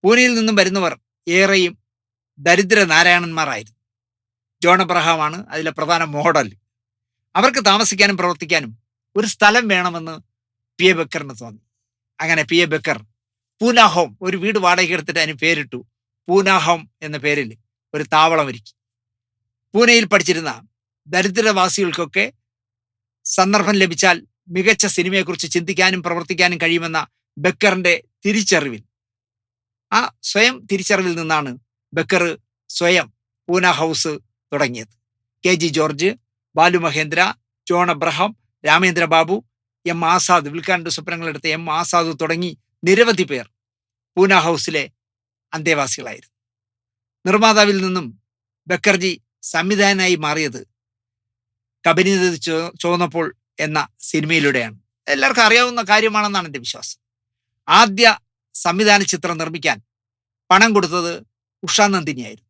പൂനെയിൽ നിന്നും വരുന്നവർ ഏറെയും ദരിദ്ര നാരായണന്മാരായിരുന്നു. ജോൺ അബ്രഹാമാണ് അതിലെ പ്രധാന മോഡൽ. അവർക്ക് താമസിക്കാനും പ്രവർത്തിക്കാനും ഒരു സ്ഥലം വേണമെന്ന് PA ബക്കറിന് തോന്നി. അങ്ങനെ PA ബക്കർ പൂന ഹോം, ഒരു വീട് വാടകയ്ക്ക് എടുത്തിട്ട് അതിന് പേരിട്ടു. പൂന ഹോം എന്ന പേരിൽ ഒരു താവളം ഒരുക്കി. പൂനെയിൽ പഠിച്ചിരുന്ന ദരിദ്രവാസികൾക്കൊക്കെ സന്ദർഭം ലഭിച്ചാൽ മികച്ച സിനിമയെക്കുറിച്ച് ചിന്തിക്കാനും പ്രവർത്തിക്കാനും കഴിയുമെന്ന ബക്കറിന്റെ തിരിച്ചറിവിൽ, ആ സ്വയം തിരിച്ചറിവിൽ നിന്നാണ് ബക്കർ സ്വയം പൂന ഹൗസ് തുടങ്ങിയത്. KG George, Balu Mahendra, John Abraham, Ramendra Babu, M Azad, വിൽക്കാൻ്റെ സ്വപ്നങ്ങളെടുത്ത M ആസാദ് തുടങ്ങി നിരവധി പേർ പൂന ഹൗസിലെ അന്തേവാസികളായിരുന്നു. നിർമ്മാതാവിൽ നിന്നും ബക്കർജി സംവിധായകനായി മാറിയത് കബനി നദി ചുവന്നപ്പോൾ എന്ന സിനിമയിലൂടെയാണ്. എല്ലാവർക്കും അറിയാവുന്ന കാര്യമാണെന്നാണ് എൻ്റെ വിശ്വാസം. ആദ്യ സംവിധാന ചിത്രം നിർമ്മിക്കാൻ പണം കൊടുത്തത് ഉഷാ നന്ദിനിയായിരുന്നു.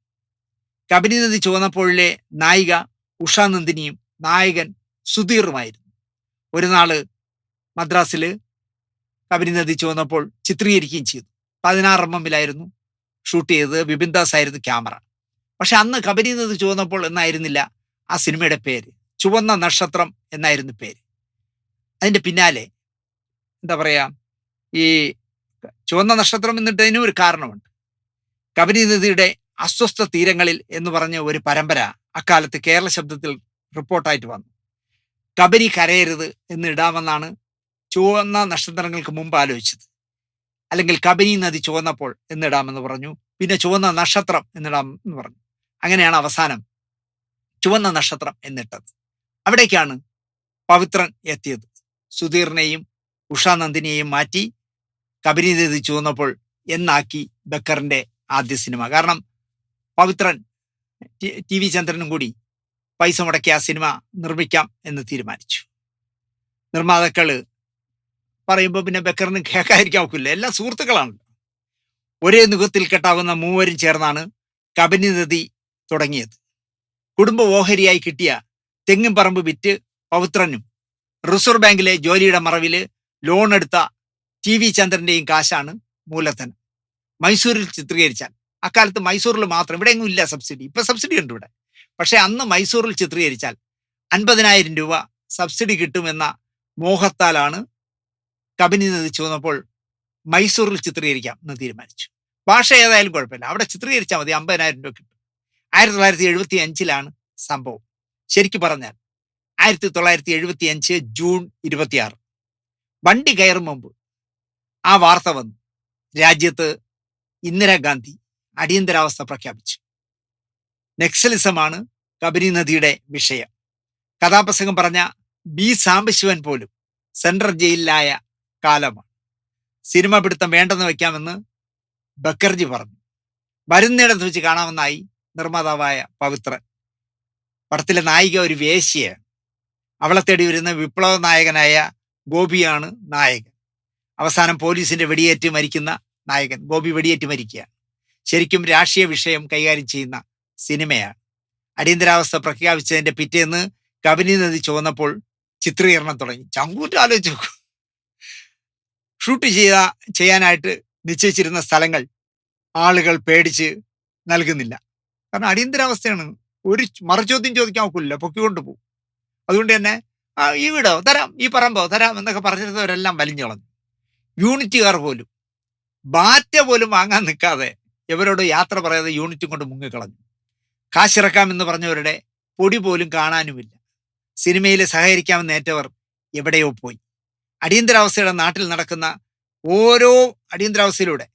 കബനി നദി ചുവന്നപ്പോഴിലെ നായിക ഉഷാ നന്ദിനിയും നായകൻ സുധീറുമായിരുന്നു. ഒരു നാള് മദ്രാസിൽ കബനി നദി ചുവന്നപ്പോൾ ചിത്രീകരിക്കുകയും ചെയ്തു. 16 mm ഷൂട്ട് ചെയ്തത്. വിപിൻ ദാസ് ആയിരുന്നു ക്യാമറ. പക്ഷെ അന്ന് കബനി നദി ചുവന്നപ്പോൾ എന്നായിരുന്നില്ല ആ സിനിമയുടെ പേര്, ചുവന്ന നക്ഷത്രം എന്നായിരുന്നു പേര്. അതിൻ്റെ പിന്നാലെ എന്താ പറയുക, ഈ ചുവന്ന നക്ഷത്രം എന്നിട്ടതിനും ഒരു കാരണമുണ്ട്. കബനി നദിയുടെ അസ്വസ്ഥ തീരങ്ങളിൽ എന്ന് പറഞ്ഞ ഒരു പരമ്പര അക്കാലത്ത് കേരള ശബ്ദത്തിൽ റിപ്പോർട്ടായിട്ട് വന്നു. കബനി കരയരുത് എന്നിടാമെന്നാണ് ചുവന്ന നക്ഷത്രങ്ങൾക്ക് മുമ്പ് ആലോചിച്ചത്. അല്ലെങ്കിൽ കബനി നദി ചുവന്നപ്പോൾ എന്നിടാമെന്ന് പറഞ്ഞു. പിന്നെ ചുവന്ന നക്ഷത്രം എന്നിടാമെന്ന് പറഞ്ഞു. അങ്ങനെയാണ് അവസാനം ചുവന്ന നക്ഷത്രം എന്നിട്ടത്. അവിടേക്കാണ് പവിത്രൻ എത്തിയത്. സുധീറിനെയും ഉഷാ നന്ദിനിയെയും മാറ്റി കബനി നദി ചുവന്നപ്പോൾ എന്നാക്കി ബക്കറിന്റെ ആദ്യ സിനിമ. കാരണം പവിത്രൻ ടി വി ചന്ദ്രനും കൂടി പൈസ മുടക്കി ആ സിനിമ നിർമ്മിക്കാം എന്ന് തീരുമാനിച്ചു. നിർമ്മാതാക്കള് പറയുമ്പോൾ പിന്നെ ബക്കറിന് കേൾക്കാതിരിക്കാൻ ഒക്കില്ല. എല്ലാ സുഹൃത്തുക്കളാണല്ലോ. ഒരേ നുഖത്തിൽ കെട്ടാവുന്ന മൂവരും ചേർന്നാണ് കബനി നദി തുടങ്ങിയത്. കുടുംബ ഓഹരിയായി കിട്ടിയ തെങ്ങും പറമ്പ് വിറ്റ് പവിത്രനും റിസർവ് ബാങ്കിലെ ജോലിയുടെ മറവില് ലോൺ എടുത്ത ടി വി ചന്ദ്രന്റെയും കാശാണ് മൂലധനം. മൈസൂരിൽ ചിത്രീകരിച്ചാൽ, അക്കാലത്ത് മൈസൂരിൽ മാത്രം, ഇവിടെ എങ്ങും ഇല്ല സബ്സിഡി. ഇപ്പൊ സബ്സിഡി ഉണ്ട് ഇവിടെ. പക്ഷെ അന്ന് മൈസൂരിൽ ചിത്രീകരിച്ചാൽ 50,000 രൂപ സബ്സിഡി കിട്ടുമെന്ന മോഹത്താലാണ് കബനി നദി ചുവന്നപ്പോൾ മൈസൂരിൽ ചിത്രീകരിക്കാം എന്ന് തീരുമാനിച്ചു. ഭാഷ ഏതായാലും കുഴപ്പമില്ല, അവിടെ ചിത്രീകരിച്ചാൽ മതി, 50,000 രൂപ കിട്ടും. 1975 സംഭവം. ശരിക്കു പറഞ്ഞാൽ 1975 ജൂൺ 26 വണ്ടി കയറും മുമ്പ് ആ വാർത്ത വന്നു. രാജ്യത്ത് ഇന്ദിരാഗാന്ധി അടിയന്തരാവസ്ഥ പ്രഖ്യാപിച്ചു. നക്സലിസമാണ് കബനി നദിയുടെ വിഷയം. കഥാപ്രസംഗം പറഞ്ഞ ബി സാംബശിവൻ പോലും സെൻട്രൽ ജയിലിലായ കാലമാണ്. സിനിമ പിടുത്തം വേണ്ടെന്ന് വെക്കാമെന്ന് ബക്കർജി പറഞ്ഞു. വരുന്നിടത്ത് വെച്ച് കാണാമെന്നായി നിർമ്മാതാവായ പവിത്രൻ. പടത്തിലെ നായിക ഒരു വേശ്യയാണ്. അവളെ തേടി വരുന്ന വിപ്ലവ നായകനായ ഗോപിയാണ് നായകൻ. അവസാനം പോലീസിന്റെ വെടിയേറ്റ് മരിക്കുന്ന നായകൻ. ഗോപി വെടിയേറ്റ് മരിക്കുകയാണ്. ശരിക്കും രാഷ്ട്രീയ വിഷയം കൈകാര്യം ചെയ്യുന്ന സിനിമയാണ്. അടിയന്തരാവസ്ഥ പ്രഖ്യാപിച്ചതിന്റെ പിറ്റേന്ന് കബനി നദി ചുവന്നപ്പോൾ ചിത്രീകരണം തുടങ്ങി. ചങ്കൂറ്റ് ആലോചിച്ച് നോക്കൂ. ഷൂട്ട് ചെയ്യാനായിട്ട് നിശ്ചയിച്ചിരുന്ന സ്ഥലങ്ങൾ ആളുകൾ പേടിച്ച് നൽകുന്നില്ല. കാരണം അടിയന്തരാവസ്ഥയാണ്. ഒരു മറുചോദ്യം ചോദിക്കാൻ ഒക്കില്ല, പൊക്കിക്കൊണ്ട് പോകും. അതുകൊണ്ട് തന്നെ ഈ വീടോ തരാം, ഈ പറമ്പോ തരാം എന്നൊക്കെ പറഞ്ഞിരുന്നവരെല്ലാം വലിഞ്ഞു കളഞ്ഞു. യൂണിറ്റുകാർ പോലും ബാറ്റ പോലും വാങ്ങാൻ നിൽക്കാതെ ഇവരോട് യാത്ര പറയാതെ യൂണിറ്റും കൊണ്ട് മുങ്ങിക്കളഞ്ഞു. കാശിറക്കാമെന്ന് പറഞ്ഞവരുടെ പൊടി പോലും കാണാനുമില്ല. സിനിമയിൽ സഹകരിക്കാമെന്ന് ഏറ്റവർ എവിടെയോ പോയി. അടിയന്തരാവസ്ഥയുടെ നാട്ടിൽ നടക്കുന്ന ഓരോ അടിയന്തരാവസ്ഥയിലൂടെ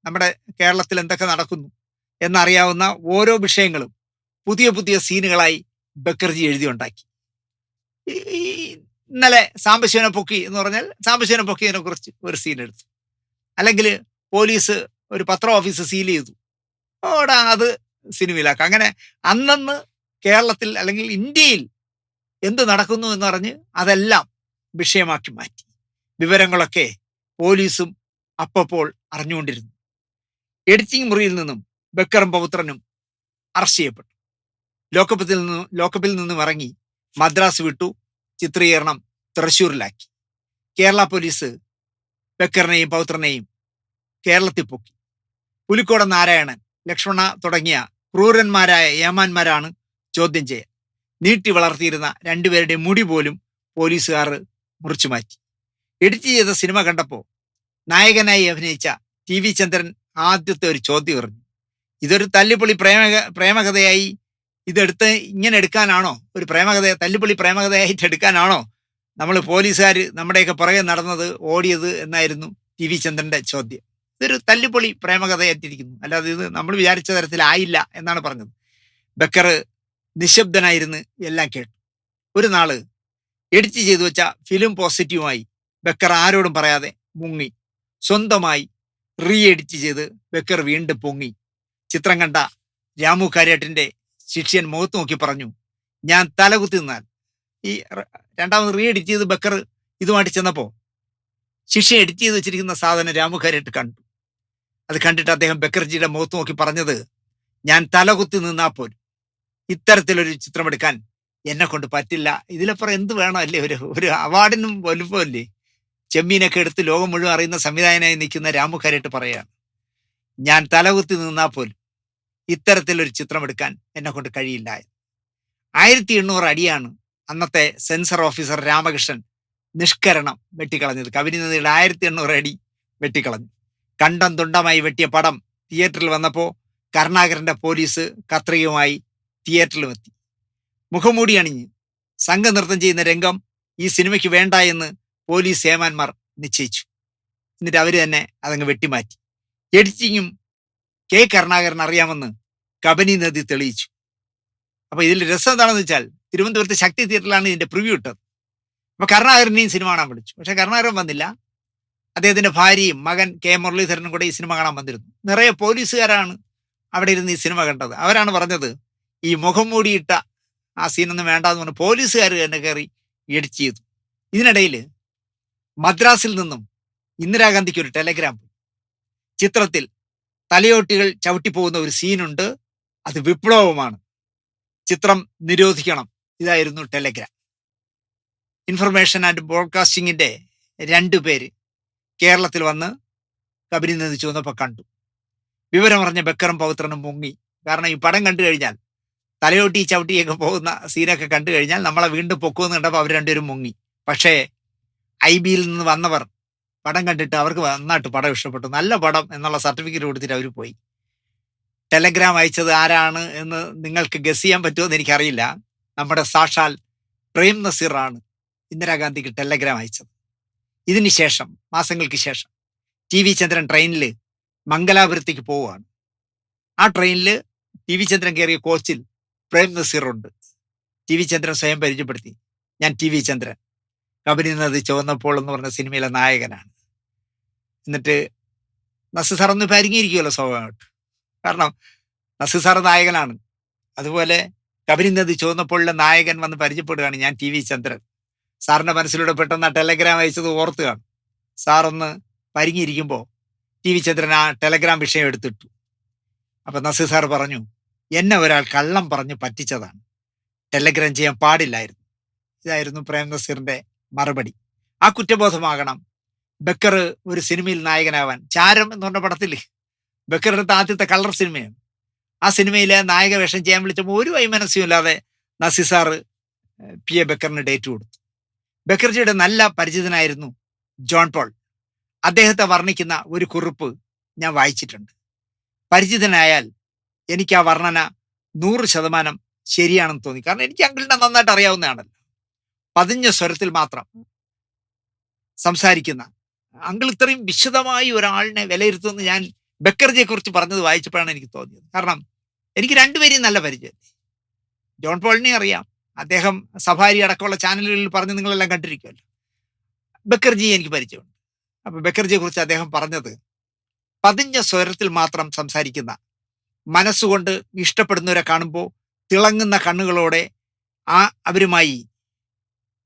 നമ്മുടെ കേരളത്തിൽ എന്തൊക്കെ നടക്കുന്നു എന്നറിയാവുന്ന ഓരോ വിഷയങ്ങളും പുതിയ പുതിയ സീനുകളായി ബക്കർജി എഴുതിയുണ്ടാക്കി. ഇന്നലെ സാംബശിവനെ പൊക്കി എന്ന് പറഞ്ഞാൽ സാംബശിവനെ പൊക്കിയതിനെ കുറിച്ച് ഒരു സീൻ എടുത്തു. അല്ലെങ്കിൽ പോലീസ് ഒരു പത്ര ഓഫീസ് സീൽ ചെയ്തു, ഓടാ അത് സിനിമയിലാക്കാം. അങ്ങനെ അന്നന്ന് കേരളത്തിൽ അല്ലെങ്കിൽ ഇന്ത്യയിൽ എന്ത് നടക്കുന്നു എന്ന് പറഞ്ഞ് അതെല്ലാം വിഷയമാക്കി മാറ്റി. വിവരങ്ങളൊക്കെ പോലീസും അപ്പോൾ അറിഞ്ഞുകൊണ്ടിരുന്നു. എഡിറ്റിംഗ് മുറിയിൽ നിന്നും ബക്കറും പൗത്രനും അറസ്റ്റ് ചെയ്യപ്പെട്ടു. ലോക്കപ്പിൽ നിന്നും ഇറങ്ങി മദ്രാസ് വിട്ടു. ചിത്രീകരണം തൃശ്ശൂരിലാക്കി. കേരള പോലീസ് ബക്കറിനെയും പൗത്രനെയും കേരളത്തിൽ പൊക്കി. പുലിക്കോടൻ നാരായണൻ, ലക്ഷ്മണ തുടങ്ങിയ ക്രൂരന്മാരായ ഏമാന്മാരാണ് ചോദ്യം ചെയ്യാൻ. നീട്ടി വളർത്തിയിരുന്ന രണ്ടുപേരുടെ മുടി പോലും പോലീസുകാർ മുറിച്ചു മാറ്റി. എഡിറ്റ് ചെയ്ത സിനിമ കണ്ടപ്പോൾ നായകനായി അഭിനയിച്ച ടി വി ചന്ദ്രൻ ആദ്യത്തെ ഒരു ചോദ്യം എറിഞ്ഞു. ഇതൊരു തല്ലിപ്പൊളി പ്രേമകഥയായി ഇതെടുത്ത് ഇങ്ങനെ എടുക്കാനാണോ, ഒരു തല്ലിപ്പൊളി പ്രേമകഥയായിട്ട് എടുക്കാനാണോ നമ്മൾ പോലീസുകാർ നമ്മുടെയൊക്കെ പുറകെ നടന്നത്, ഓടിയത് എന്നായിരുന്നു ടി വി ചന്ദ്രന്റെ ചോദ്യം. ഇതൊരു തല്ലിപ്പൊളി പ്രേമകഥയായിട്ടിരിക്കുന്നു, അല്ലാതെ ഇത് നമ്മൾ വിചാരിച്ച തരത്തിലായില്ല എന്നാണ് പറഞ്ഞത്. ബക്കർ നിശബ്ദനായിരുന്ന് എല്ലാം കേട്ടു. ഒരു നാള് എഡിറ്റ് ചെയ്തു വെച്ച ഫിലിം പോസിറ്റീവുമായി ബക്കർ ആരോടും പറയാതെ മുങ്ങി. സ്വന്തമായി റീ എഡിറ്റ് ചെയ്ത് ബക്കർ വീണ്ടും പൊങ്ങി. ചിത്രം കണ്ട രാമു കാര്യാട്ടിന്റെ ശിഷ്യൻ മുഖത്ത് നോക്കി പറഞ്ഞു, ഞാൻ തലകുത്തി നിന്നാൽ. ഈ രണ്ടാമത് റീ എഡിറ്റ് ചെയ്ത് ബക്കർ ഇതുമായിട്ട് ചെന്നപ്പോൾ ശിഷ്യ എഡിറ്റ് ചെയ്ത് വെച്ചിരിക്കുന്ന സാധനം രാമു കാര്യാട്ട് കണ്ടു. അത് കണ്ടിട്ട് അദ്ദേഹം ബക്കർജിയുടെ മുഖത്ത് നോക്കി പറഞ്ഞത്, ഞാൻ തലകുത്തി നിന്നാൽ പോലും ഇത്തരത്തിലൊരു ചിത്രമെടുക്കാൻ എന്നെ കൊണ്ട് പറ്റില്ല. ഇതിലപ്പുറം എന്ത് വേണം അല്ലേ, ഒരു അവാർഡിനും വലുപ്പമല്ലേ. ചെമ്മീനൊക്കെ എടുത്ത് ലോകം മുഴുവൻ അറിയുന്ന സംവിധായകനായി നിൽക്കുന്ന രാമു കാര്യാട്ട് പറയാണ്, ഞാൻ തലകുത്തി നിന്നാൽ പോലും ഇത്തരത്തിലൊരു ചിത്രം എടുക്കാൻ എന്നെ കൊണ്ട് കഴിയില്ല. 1800 അടിയാണ് അന്നത്തെ സെൻസർ ഓഫീസർ രാമകൃഷ്ണൻ നിഷ്കരണം വെട്ടിക്കളഞ്ഞത്. കബനി നദിയുടെ 1800 അടി വെട്ടിക്കളഞ്ഞു. കണ്ടം തുണ്ടമായി വെട്ടിയ പടം തിയേറ്ററിൽ വന്നപ്പോൾ കരുണാകരന്റെ പോലീസ് കത്രികയുമായി തിയേറ്ററിലും എത്തി. മുഖംമൂടി അണിഞ്ഞ് സംഘനൃത്തം ചെയ്യുന്ന രംഗം ഈ സിനിമയ്ക്ക് വേണ്ട എന്ന് പോലീസ് ഏമാന്മാർ നിശ്ചയിച്ചു. എന്നിട്ട് അവര് തന്നെ അതങ്ങ് വെട്ടിമാറ്റി. എഡിറ്റിങ്ങും കെ കരുണാകരൻ അറിയാമെന്ന് കബനി നദി തെളിയിച്ചു. അപ്പൊ ഇതിൽ രസം എന്താണെന്ന് വെച്ചാൽ, തിരുവനന്തപുരത്ത് ശക്തി തിയേറ്ററിലാണ് ഇതിന്റെ പ്രിവ്യൂ ഇട്ടത്. അപ്പൊ കരുണാകരനെയും സിനിമ കാണാൻ വിളിച്ചു. പക്ഷെ കരുണാകരൻ വന്നില്ല. അദ്ദേഹത്തിന്റെ ഭാര്യയും മകൻ കെ മുരളീധരനും കൂടെ ഈ സിനിമ കാണാൻ വന്നിരുന്നു. നിറയെ പോലീസുകാരാണ് അവിടെ ഇരുന്ന് ഈ സിനിമ കണ്ടത്. അവരാണ് പറഞ്ഞത്, ഈ മുഖം മൂടിയിട്ട ആ സീനൊന്നും വേണ്ടാന്ന് പറഞ്ഞ് പോലീസുകാർ തന്നെ കയറി എഡിറ്റ് ചെയ്തു. ഇതിനിടയിൽ മദ്രാസിൽ നിന്നും ഇന്ദിരാഗാന്ധിക്ക് ഒരു ടെലഗ്രാം പോയി. ചിത്രത്തിൽ തലയോട്ടികൾ ചവിട്ടിപ്പോകുന്ന ഒരു സീനുണ്ട്, അത് വിപ്ലവമാണ്, ചിത്രം നിരോധിക്കണം. ഇതായിരുന്നു ടെലഗ്രാം. ഇൻഫർമേഷൻ ആൻഡ് ബ്രോഡ്കാസ്റ്റിംഗിന്റെ 2 പേര് കേരളത്തിൽ വന്ന് കബനി നദി ചുവന്നപ്പോൾ കണ്ടു. വിവരമറിഞ്ഞ ബക്കറും പൗത്രനും മുങ്ങി. കാരണം ഈ പടം കണ്ടു കഴിഞ്ഞാൽ, തലയോട്ടി ചവിട്ടിയൊക്കെ പോകുന്ന സീനൊക്കെ കണ്ടു കഴിഞ്ഞാൽ നമ്മളെ വീണ്ടും പൊക്കുമെന്ന് കണ്ടപ്പോൾ അവർ രണ്ടുപേരും മുങ്ങി. പക്ഷേ IB-യിൽ നിന്ന് വന്നവർ പടം കണ്ടിട്ട് അവർക്ക് നന്നായിട്ട് പടം ഇഷ്ടപ്പെട്ടു, നല്ല പടം എന്നുള്ള സർട്ടിഫിക്കറ്റ് കൊടുത്തിട്ട് അവർ പോയി. ടെലഗ്രാം അയച്ചത് ആരാണ് എന്ന് നിങ്ങൾക്ക് ഗസ് ചെയ്യാൻ പറ്റുമോ എന്ന് എനിക്കറിയില്ല. നമ്മുടെ സാക്ഷാൽ പ്രേം നസീറാണ് ഇന്ദിരാഗാന്ധിക്ക് ടെലഗ്രാം അയച്ചത്. ഇതിന് ശേഷം, മാസങ്ങൾക്ക് ശേഷം, TV ചന്ദ്രൻ ട്രെയിനിൽ മംഗലാപുരത്തേക്ക് പോവുകയാണ്. ആ ട്രെയിനിൽ TV ചന്ദ്രൻ കയറിയ കോച്ചിൽ പ്രേം നസീറുണ്ട്. TV ചന്ദ്രൻ സ്വയം പരിചയപ്പെടുത്തി, ഞാൻ TV ചന്ദ്രൻ, കബനി നദി ചുവന്നപ്പോൾ എന്ന് പറഞ്ഞ സിനിമയിലെ നായകനാണ്. എന്നിട്ട് നസീർ സാർ ഒന്ന് പരിങ്ങിയിരിക്കുമല്ലോ സ്വാഭാവികമായിട്ട്, കാരണം നസീർ സാർ നായകനാണ്. അതുപോലെ കബനി നദി ചുവന്നപ്പോഴിലെ നായകൻ വന്ന് പരിചയപ്പെടുകയാണ്, ഞാൻ TV ചന്ദ്രൻ. സാറിന്റെ മനസ്സിലൂടെ പെട്ടെന്ന് ആ ടെലഗ്രാം അയച്ചത് ഓർത്ത് കാണും. സാറൊന്ന് പരിങ്ങിയിരിക്കുമ്പോൾ TV ചന്ദ്രൻ ആ ടെലഗ്രാം വിഷയം എടുത്തിട്ടു. അപ്പൊ നസീർ സാർ പറഞ്ഞു, എന്നെ ഒരാൾ കള്ളം പറഞ്ഞ് പറ്റിച്ചതാണ്, ടെലഗ്രാം ചെയ്യാൻ പാടില്ലായിരുന്നു. ഇതായിരുന്നു പ്രേം നസീറിന്റെ മറുപടി. ആ കുറ്റബോധമാകണം ബക്കർ ഒരു സിനിമയിൽ നായകനാവാൻ. ചാരം എന്ന് പറഞ്ഞ പടത്തിൽ ബക്കറുടെ ആദ്യത്തെ കളർ സിനിമയാണ്. ആ സിനിമയിലെ നായക വേഷം ചെയ്യാൻ വിളിച്ചപ്പോൾ ഒരു വൈമനസ്യവും ഇല്ലാതെ നസീർ സാറ് PA ബക്കറിന് ഡേറ്റ് കൊടുത്തു. ബക്കർജിയുടെ നല്ല പരിചിതനായിരുന്നു ജോൺ പോൾ. അദ്ദേഹത്തെ വർണ്ണിക്കുന്ന ഒരു കുറിപ്പ് ഞാൻ വായിച്ചിട്ടുണ്ട്. പരിചിതനായാൽ എനിക്ക് ആ വർണ്ണന 100% ശരിയാണെന്ന് തോന്നി. കാരണം എനിക്ക് അങ്കിളിനെ നന്നായിട്ട് അറിയാവുന്നതാണല്ലോ. പതിഞ്ഞ സ്വരത്തിൽ മാത്രം സംസാരിക്കുന്ന അങ്കിൾ ഇത്രയും വിശദമായി ഒരാളിനെ വിലയിരുത്തുമെന്ന് ഞാൻ ബക്കർജിയെ കുറിച്ച് പറഞ്ഞത് വായിച്ചപ്പോഴാണ് എനിക്ക് തോന്നിയത്. കാരണം എനിക്ക് രണ്ടുപേരെയും നല്ല പരിചയം. ജോൺ പോളിനെ അറിയാം, അദ്ദേഹം സഫാരി അടക്കമുള്ള ചാനലുകളിൽ പറഞ്ഞ് നിങ്ങളെല്ലാം കണ്ടിരിക്കുമല്ലോ. ബക്കർജിയെ എനിക്ക് പരിചയമുണ്ട്. അപ്പൊ ബക്കർജിയെ കുറിച്ച് അദ്ദേഹം പറഞ്ഞത്, പതിഞ്ഞ സ്വരത്തിൽ മാത്രം സംസാരിക്കുന്ന, മനസ്സുകൊണ്ട് ഇഷ്ടപ്പെടുന്നവരെ കാണുമ്പോൾ തിളങ്ങുന്ന കണ്ണുകളോടെ അവരുമായി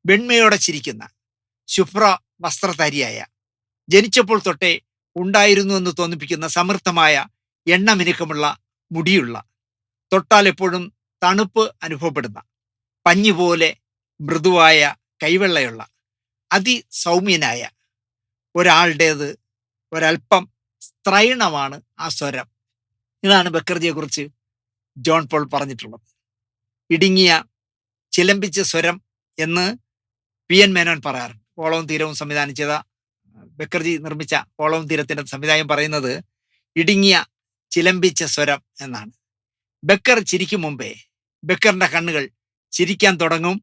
വെണ്മയോടെ ചിരിക്കുന്ന, ശുഭ്ര വസ്ത്രധാരിയായ, ജനിച്ചപ്പോൾ തൊട്ടേ ഉണ്ടായിരുന്നു എന്ന് തോന്നിപ്പിക്കുന്ന സമൃദ്ധമായ എണ്ണമിനുക്കമുള്ള മുടിയുള്ള, തൊട്ടാൽ എപ്പോഴും തണുപ്പ് അനുഭവപ്പെടുന്ന, പഞ്ഞുപോലെ മൃദുവായ കൈവെള്ളയുള്ള, അതിസൗമ്യനായ ഒരാളുടേത് ഒരൽപ്പം സ്ത്രൈണമാണ് ആ സ്വരം. ഇതാണ് ബക്കർജിയെ കുറിച്ച് ജോൺ പോൾ പറഞ്ഞിട്ടുള്ളത്. ഇടുങ്ങിയ ചിലമ്പിച്ച സ്വരം എന്ന് PN മേനോൻ പറയാറുണ്ട്. ഓളവും തീരവും സംവിധാനം ചെയ്ത, ബക്കർജി നിർമ്മിച്ച ഓളവും തീരത്തിന്റെ സംവിധാനം പറയുന്നത് ഇടുങ്ങിയ ചിലമ്പിച്ച സ്വരം എന്നാണ്. ബക്കർ ചിരിക്കും മുമ്പേ ബക്കറിന്റെ കണ്ണുകൾ ചിരിക്കാൻ തുടങ്ങും.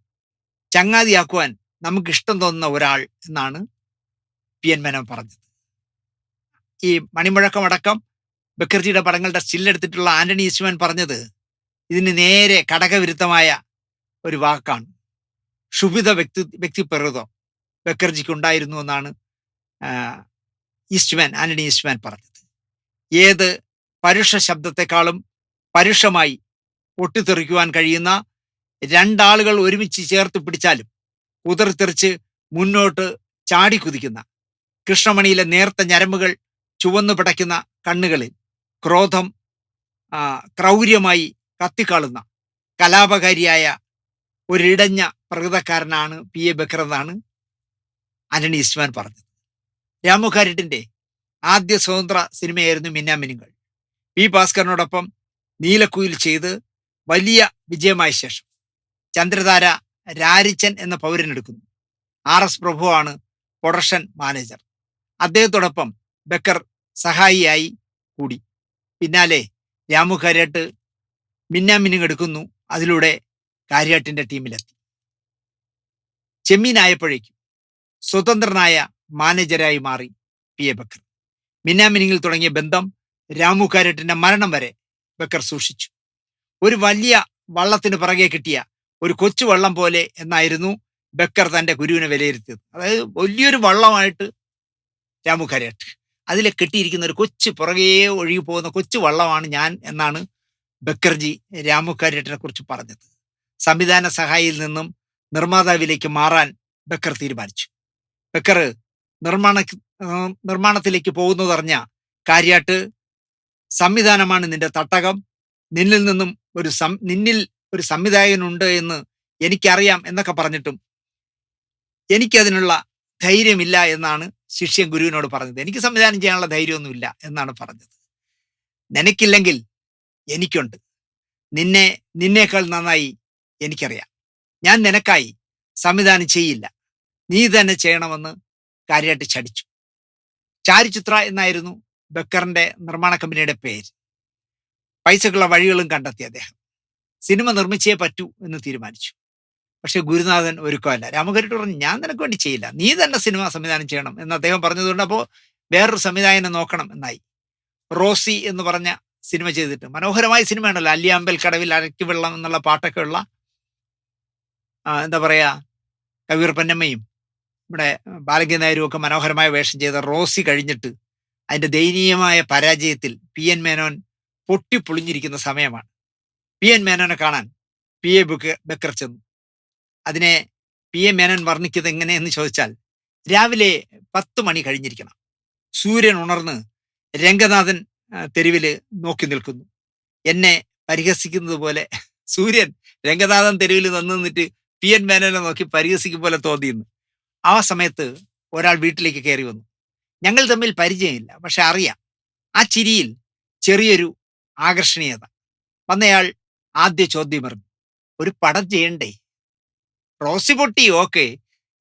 ചങ്ങാതിയാക്കുവാൻ നമുക്ക് ഇഷ്ടം തോന്നുന്ന ഒരാൾ എന്നാണ് PN മേനോൻ പറഞ്ഞത്. ഈ മണിമുഴക്കമടക്കം ബക്കർജിയുടെ പടങ്ങളുടെ സ്റ്റില്ലെടുത്തിട്ടുള്ള ആന്റണി ഈസ്റ്റ്മാൻ പറഞ്ഞത് ഇതിന് നേരെ ഘടകവിരുദ്ധമായ ഒരു വാക്കാണ്. ക്ഷുഭിത വ്യക്തിപ്രകൃതം ബക്കർജിക്ക് ഉണ്ടായിരുന്നു എന്നാണ് ആന്റണി ഈസ്റ്റ്മാൻ പറഞ്ഞത്. ഏത് പരുഷ ശബ്ദത്തെക്കാളും പരുഷമായി പൊട്ടിത്തെറിക്കുവാൻ കഴിയുന്ന രണ്ടാളുകൾ ഒരുമിച്ച് ചേർത്ത് പിടിച്ചാലും കുതിർത്തെറിച്ച് മുന്നോട്ട് ചാടിക്കുതിക്കുന്ന, കൃഷ്ണമണിയിലെ നേർത്ത ഞരമ്പുകൾ ചുവന്നു പിടയ്ക്കുന്ന കണ്ണുകളിൽ ക്രോധം ക്രൗര്യമായി കത്തിക്കാളുന്ന കലാപകാരിയായ ഒരിടഞ്ഞ പ്രകൃതക്കാരനാണ് PA ബക്കർ എന്നാണ് ആന്റണി ഈസ്റ്റ്മാൻ പറഞ്ഞത്. രാമു കാരിട്ടിന്റെ ആദ്യ സ്വതന്ത്ര സിനിമയായിരുന്നു മിന്നാമിനുങ്ങൾ. P ഭാസ്കറിനോടൊപ്പം നീലക്കുയിൽ ചെയ്ത് വലിയ വിജയമായ ശേഷം ചന്ദ്രതാര രാരിച്ചൻ എന്ന പൗരനെടുക്കുന്നു. RS പ്രഭുവാണ് പ്രൊഡക്ഷൻ മാനേജർ. അദ്ദേഹത്തോടൊപ്പം ബക്കർ സഹായിയായി കൂടി. പിന്നാലെ രാമു കാര്യാട്ട് മിന്നാമിനുങ്ങ് എടുക്കുന്നു. അതിലൂടെ കാര്യാട്ടിന്റെ ടീമിലെത്തി. ചെമ്മീനായപ്പോഴേക്കും സ്വതന്ത്രനായ മാനേജരായി മാറി PA ബക്കർ. മിന്നാമിനുങ്ങിൽ തുടങ്ങിയ ബന്ധം രാമു കാര്യാട്ടിന്റെ മരണം വരെ ബക്കർ സൂക്ഷിച്ചു. ഒരു വലിയ വള്ളത്തിന് പിറകെ കിട്ടിയ ഒരു കൊച്ചു വള്ളം പോലെ എന്നായിരുന്നു ബക്കർ തന്റെ ഗുരുവിനെ വിലയിരുത്തിയത്. അതായത് വലിയൊരു വള്ളമായിട്ട് രാമു കാര്യാട്ട്. അതിലെ കെട്ടിയിരിക്കുന്ന ഒരു കൊച്ചു പുറകേ ഒഴുകി പോകുന്ന കൊച്ചു വള്ളമാണ് ഞാൻ എന്നാണ് ബക്കർജി രാമു കാര്യാട്ടിനെ കുറിച്ച് പറഞ്ഞത്. സംവിധാന സഹായിയിൽ നിന്നും നിർമ്മാതാവിലേക്ക് മാറാൻ ബക്കർ തീരുമാനിച്ചു. ബക്കർ നിർമ്മാണ നിർമ്മാണത്തിലേക്ക് പോകുന്നതറിഞ്ഞ കാര്യാട്ട്, സംവിധാനമാണ് നിന്റെ തട്ടകം, നിന്നിൽ ഒരു സംവിധായകനുണ്ട് എന്ന് എനിക്കറിയാം എന്നൊക്കെ പറഞ്ഞിട്ടും എനിക്കതിനുള്ള ധൈര്യമില്ല എന്നാണ് ശിഷ്യൻ ഗുരുവിനോട് പറഞ്ഞത്. എനിക്ക് സംവിധാനം ചെയ്യാനുള്ള ധൈര്യമൊന്നുമില്ല എന്നാണ് പറഞ്ഞത്. നിനക്കില്ലെങ്കിൽ എനിക്കുണ്ട്. നിന്നേക്കാൾ നന്നായി എനിക്കറിയാം. ഞാൻ നിനക്കായി സംവിധാനം ചെയ്യില്ല, നീ തന്നെ ചെയ്യണമെന്ന് കാര്യാട്ട് ചടിച്ചു. ചാരുചിത്ര എന്നായിരുന്നു ബക്കറിന്റെ നിർമ്മാണ കമ്പനിയുടെ പേര്. പൈസക്കുള്ള വഴികളും കണ്ടെത്തി അദ്ദേഹം. സിനിമ നിർമ്മിച്ചേ പറ്റൂ എന്ന് തീരുമാനിച്ചു. പക്ഷെ ഗുരുനാഥൻ ഒരുക്കമല്ല. രാമകരിട്ട് പറഞ്ഞു, ഞാൻ നിനക്ക് വേണ്ടി ചെയ്യില്ല, നീ തന്നെ സിനിമ സംവിധാനം ചെയ്യണം എന്ന് അദ്ദേഹം പറഞ്ഞതുകൊണ്ട് അപ്പോൾ വേറൊരു സംവിധായകനെ നോക്കണം എന്നായി. റോസി എന്ന് പറഞ്ഞ സിനിമ ചെയ്തിട്ട് മനോഹരമായ സിനിമയാണല്ലോ. അല്ലിയാമ്പൽ കടവിൽ അരക്കി വെള്ളം എന്നുള്ള പാട്ടൊക്കെ ഉള്ള, എന്താ പറയാ, കവിയൂർ പൊന്നമ്മയും ഇവിടെ ബാലകൃഷ്ണ നായരും ഒക്കെ മനോഹരമായ വേഷം ചെയ്ത റോസി കഴിഞ്ഞിട്ട് അതിന്റെ ദയനീയമായ പരാജയത്തിൽ പി എൻ മേനോൻ പൊട്ടിപ്പൊളിഞ്ഞിരിക്കുന്ന സമയമാണ്. പി എൻ മേനോനെ കാണാൻ പി എ ബക്കർ ചെന്നു. അതിനെ പി എ മേനോൻ വർണ്ണിക്കുന്നത് എങ്ങനെയെന്ന് ചോദിച്ചാൽ, രാവിലെ 10 മണി കഴിഞ്ഞിരിക്കണം. സൂര്യൻ ഉണർന്ന് രംഗനാഥൻ തെരുവില് നോക്കി നിൽക്കുന്നു. എന്നെ പരിഹസിക്കുന്നത് പോലെ സൂര്യൻ രംഗനാഥൻ തെരുവിൽ നിന്നിട്ട് പി എൻ മേനോനെ നോക്കി പരിഹസിക്കും പോലെ തോന്നിയിരുന്നു. ആ സമയത്ത് ഒരാൾ വീട്ടിലേക്ക് കയറി വന്നു. ഞങ്ങൾ തമ്മിൽ പരിചയമില്ല, പക്ഷെ അറിയാം. ആ ചിരിയിൽ ചെറിയൊരു ആകർഷണീയത. വന്നയാൾ ആദ്യ ചോദ്യം പറഞ്ഞു, ഒരു പടം ചെയ്യണ്ടേ? റോസി പൊട്ടി, ഓക്കെ,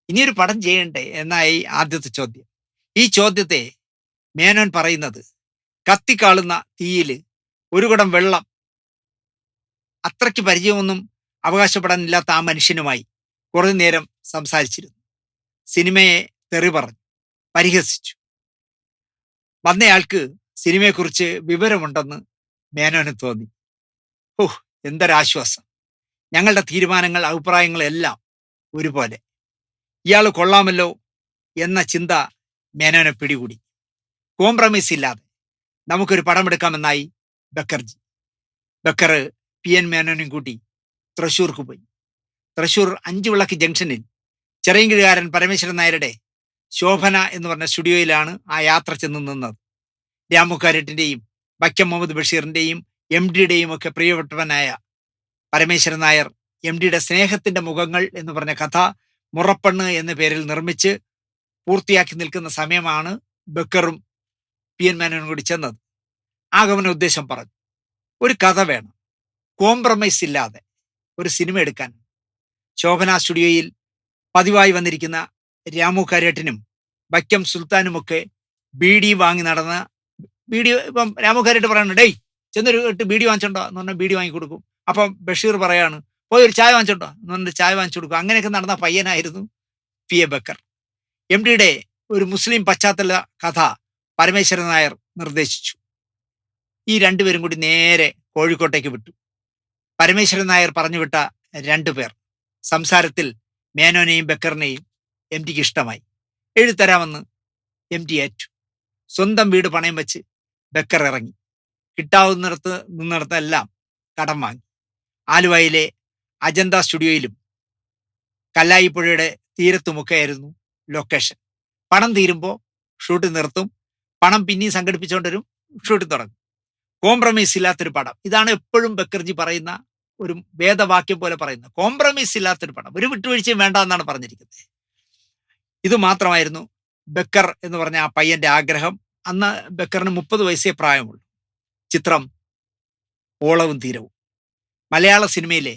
ഇനിയൊരു പടം ചെയ്യണ്ടേ എന്നായി ആദ്യത്തെ ചോദ്യം. ഈ ചോദ്യത്തെ മേനോൻ പറയുന്നത് കത്തിക്കാളുന്ന തീയില് ഒരു കുടം വെള്ളം, അത്രയ്ക്ക് പരിചയമൊന്നും അവകാശപ്പെടാനില്ലാത്ത ആ മനുഷ്യനുമായി കുറേ നേരം സംസാരിച്ചിരുന്നു. സിനിമയെ തെറി പറഞ്ഞു, പരിഹസിച്ചു. വന്നയാൾക്ക് സിനിമയെക്കുറിച്ച് വിവരമുണ്ടെന്ന് മേനോന് തോന്നി. ഓഹ്, എന്തൊരാശ്വാസം! ഞങ്ങളുടെ തീരുമാനങ്ങൾ, അഭിപ്രായങ്ങളെല്ലാം ഒരുപോലെ. ഇയാൾ കൊള്ളാമല്ലോ എന്ന ചിന്ത മേനോനെ പിടികൂടി. കോംപ്രമൈസ് ഇല്ലാതെ നമുക്കൊരു പടമെടുക്കാമെന്നായി ബക്കർജി. ബക്കർ പി എൻ മേനോനും കൂട്ടി തൃശ്ശൂർക്ക് പോയി. തൃശ്ശൂർ 5 വിളക്ക് ജംഗ്ഷനിൽ ചെറിയൻകിഴുകാരൻ പരമേശ്വരൻ നായരുടെ ശോഭന എന്ന് പറഞ്ഞ സ്റ്റുഡിയോയിലാണ് ആ യാത്ര ചെന്ന് നിന്നത്. രാമു കാര്യട്ടിന്റെയും വൈക്കം മുഹമ്മദ് ബഷീറിന്റെയും എം ഡിയുടെയും ഒക്കെ പ്രിയപ്പെട്ടവനായ പരമേശ്വരൻ നായർ എം ഡിയുടെ സ്നേഹത്തിന്റെ മുഖങ്ങൾ എന്ന് പറഞ്ഞ കഥ മുറപ്പെണ്ണ് എന്ന പേരിൽ നിർമ്മിച്ച് പൂർത്തിയാക്കി നിൽക്കുന്ന സമയമാണ് ബക്കറും പി എൻ മേനോനും കൂടി ചെന്നത്. ആഗമന ഉദ്ദേശം പറഞ്ഞു, ഒരു കഥ വേണം, കോംപ്രമൈസ് ഇല്ലാതെ ഒരു സിനിമ എടുക്കാൻ. ശോഭന സ്റ്റുഡിയോയിൽ പതിവായി വന്നിരിക്കുന്ന രാമു കാര്യട്ടിനും വൈക്കം സുൽത്താനുമൊക്കെ ബീഡി വാങ്ങി നടന്ന ഇപ്പം രാമു കാര്യട്ട് പറയണം, ഡേയ് ചെന്നൊരു 8 ബീഡി വാങ്ങിച്ചോണ്ടോ എന്ന് പറഞ്ഞാൽ ബീഡി വാങ്ങിക്കൊടുക്കും. അപ്പം ബഷീർ പറയാണ്, പോയി ഒരു ചായ വാങ്ങിച്ചോണ്ടോ എന്ന് പറഞ്ഞിട്ട് ചായ വാങ്ങിച്ചു കൊടുക്കും. അങ്ങനെയൊക്കെ നടന്ന പയ്യനായിരുന്നു പി എ ബക്കർ. എം ഡിയുടെ ഒരു മുസ്ലിം പശ്ചാത്തല കഥ പരമേശ്വരൻ നായർ നിർദ്ദേശിച്ചു. ഈ രണ്ടുപേരും കൂടി നേരെ കോഴിക്കോട്ടേക്ക് വിട്ടു. പരമേശ്വരൻ നായർ പറഞ്ഞുവിട്ട 2 പേർ. സംസാരത്തിൽ മേനോനെയും ബക്കറിനെയും എം ഡിക്ക് ഇഷ്ടമായി. എഴുത്തരാമെന്ന് എം ടി ഏറ്റു. സ്വന്തം വീട് പണയം വെച്ച് ബക്കർ ഇറങ്ങി. നിന്നിടത്തെല്ലാം കടം വാങ്ങി. ആലുവയിലെ അജന്ത സ്റ്റുഡിയോയിലും കല്ലായിപ്പുഴയുടെ തീരത്തുമൊക്കെയായിരുന്നു ലൊക്കേഷൻ. പണം തീരുമ്പോൾ ഷൂട്ട് നിർത്തും, പണം പിന്നെയും സംഘടിപ്പിച്ചുകൊണ്ടൊരു ഷൂട്ട് തുടങ്ങും. കോംപ്രമൈസ് ഇല്ലാത്തൊരു പടം. ഇതാണ് എപ്പോഴും ബക്കർജി പറയുന്ന ഒരു വേദവാക്യം പോലെ പറയുന്നത്. കോംപ്രമൈസ് ഇല്ലാത്തൊരു പടം, ഒരു വിട്ടുവീഴ്ചയും വേണ്ട എന്നാണ് പറഞ്ഞിരിക്കുന്നത്. ഇത് മാത്രമായിരുന്നു ബക്കർ എന്ന് പറഞ്ഞ ആ പയ്യന്റെ ആഗ്രഹം. അന്ന് ബക്കറിന് 30 വയസ്സേ പ്രായമുള്ളൂ. ചിത്രം ഓളവും തീരവും. മലയാള സിനിമയിലെ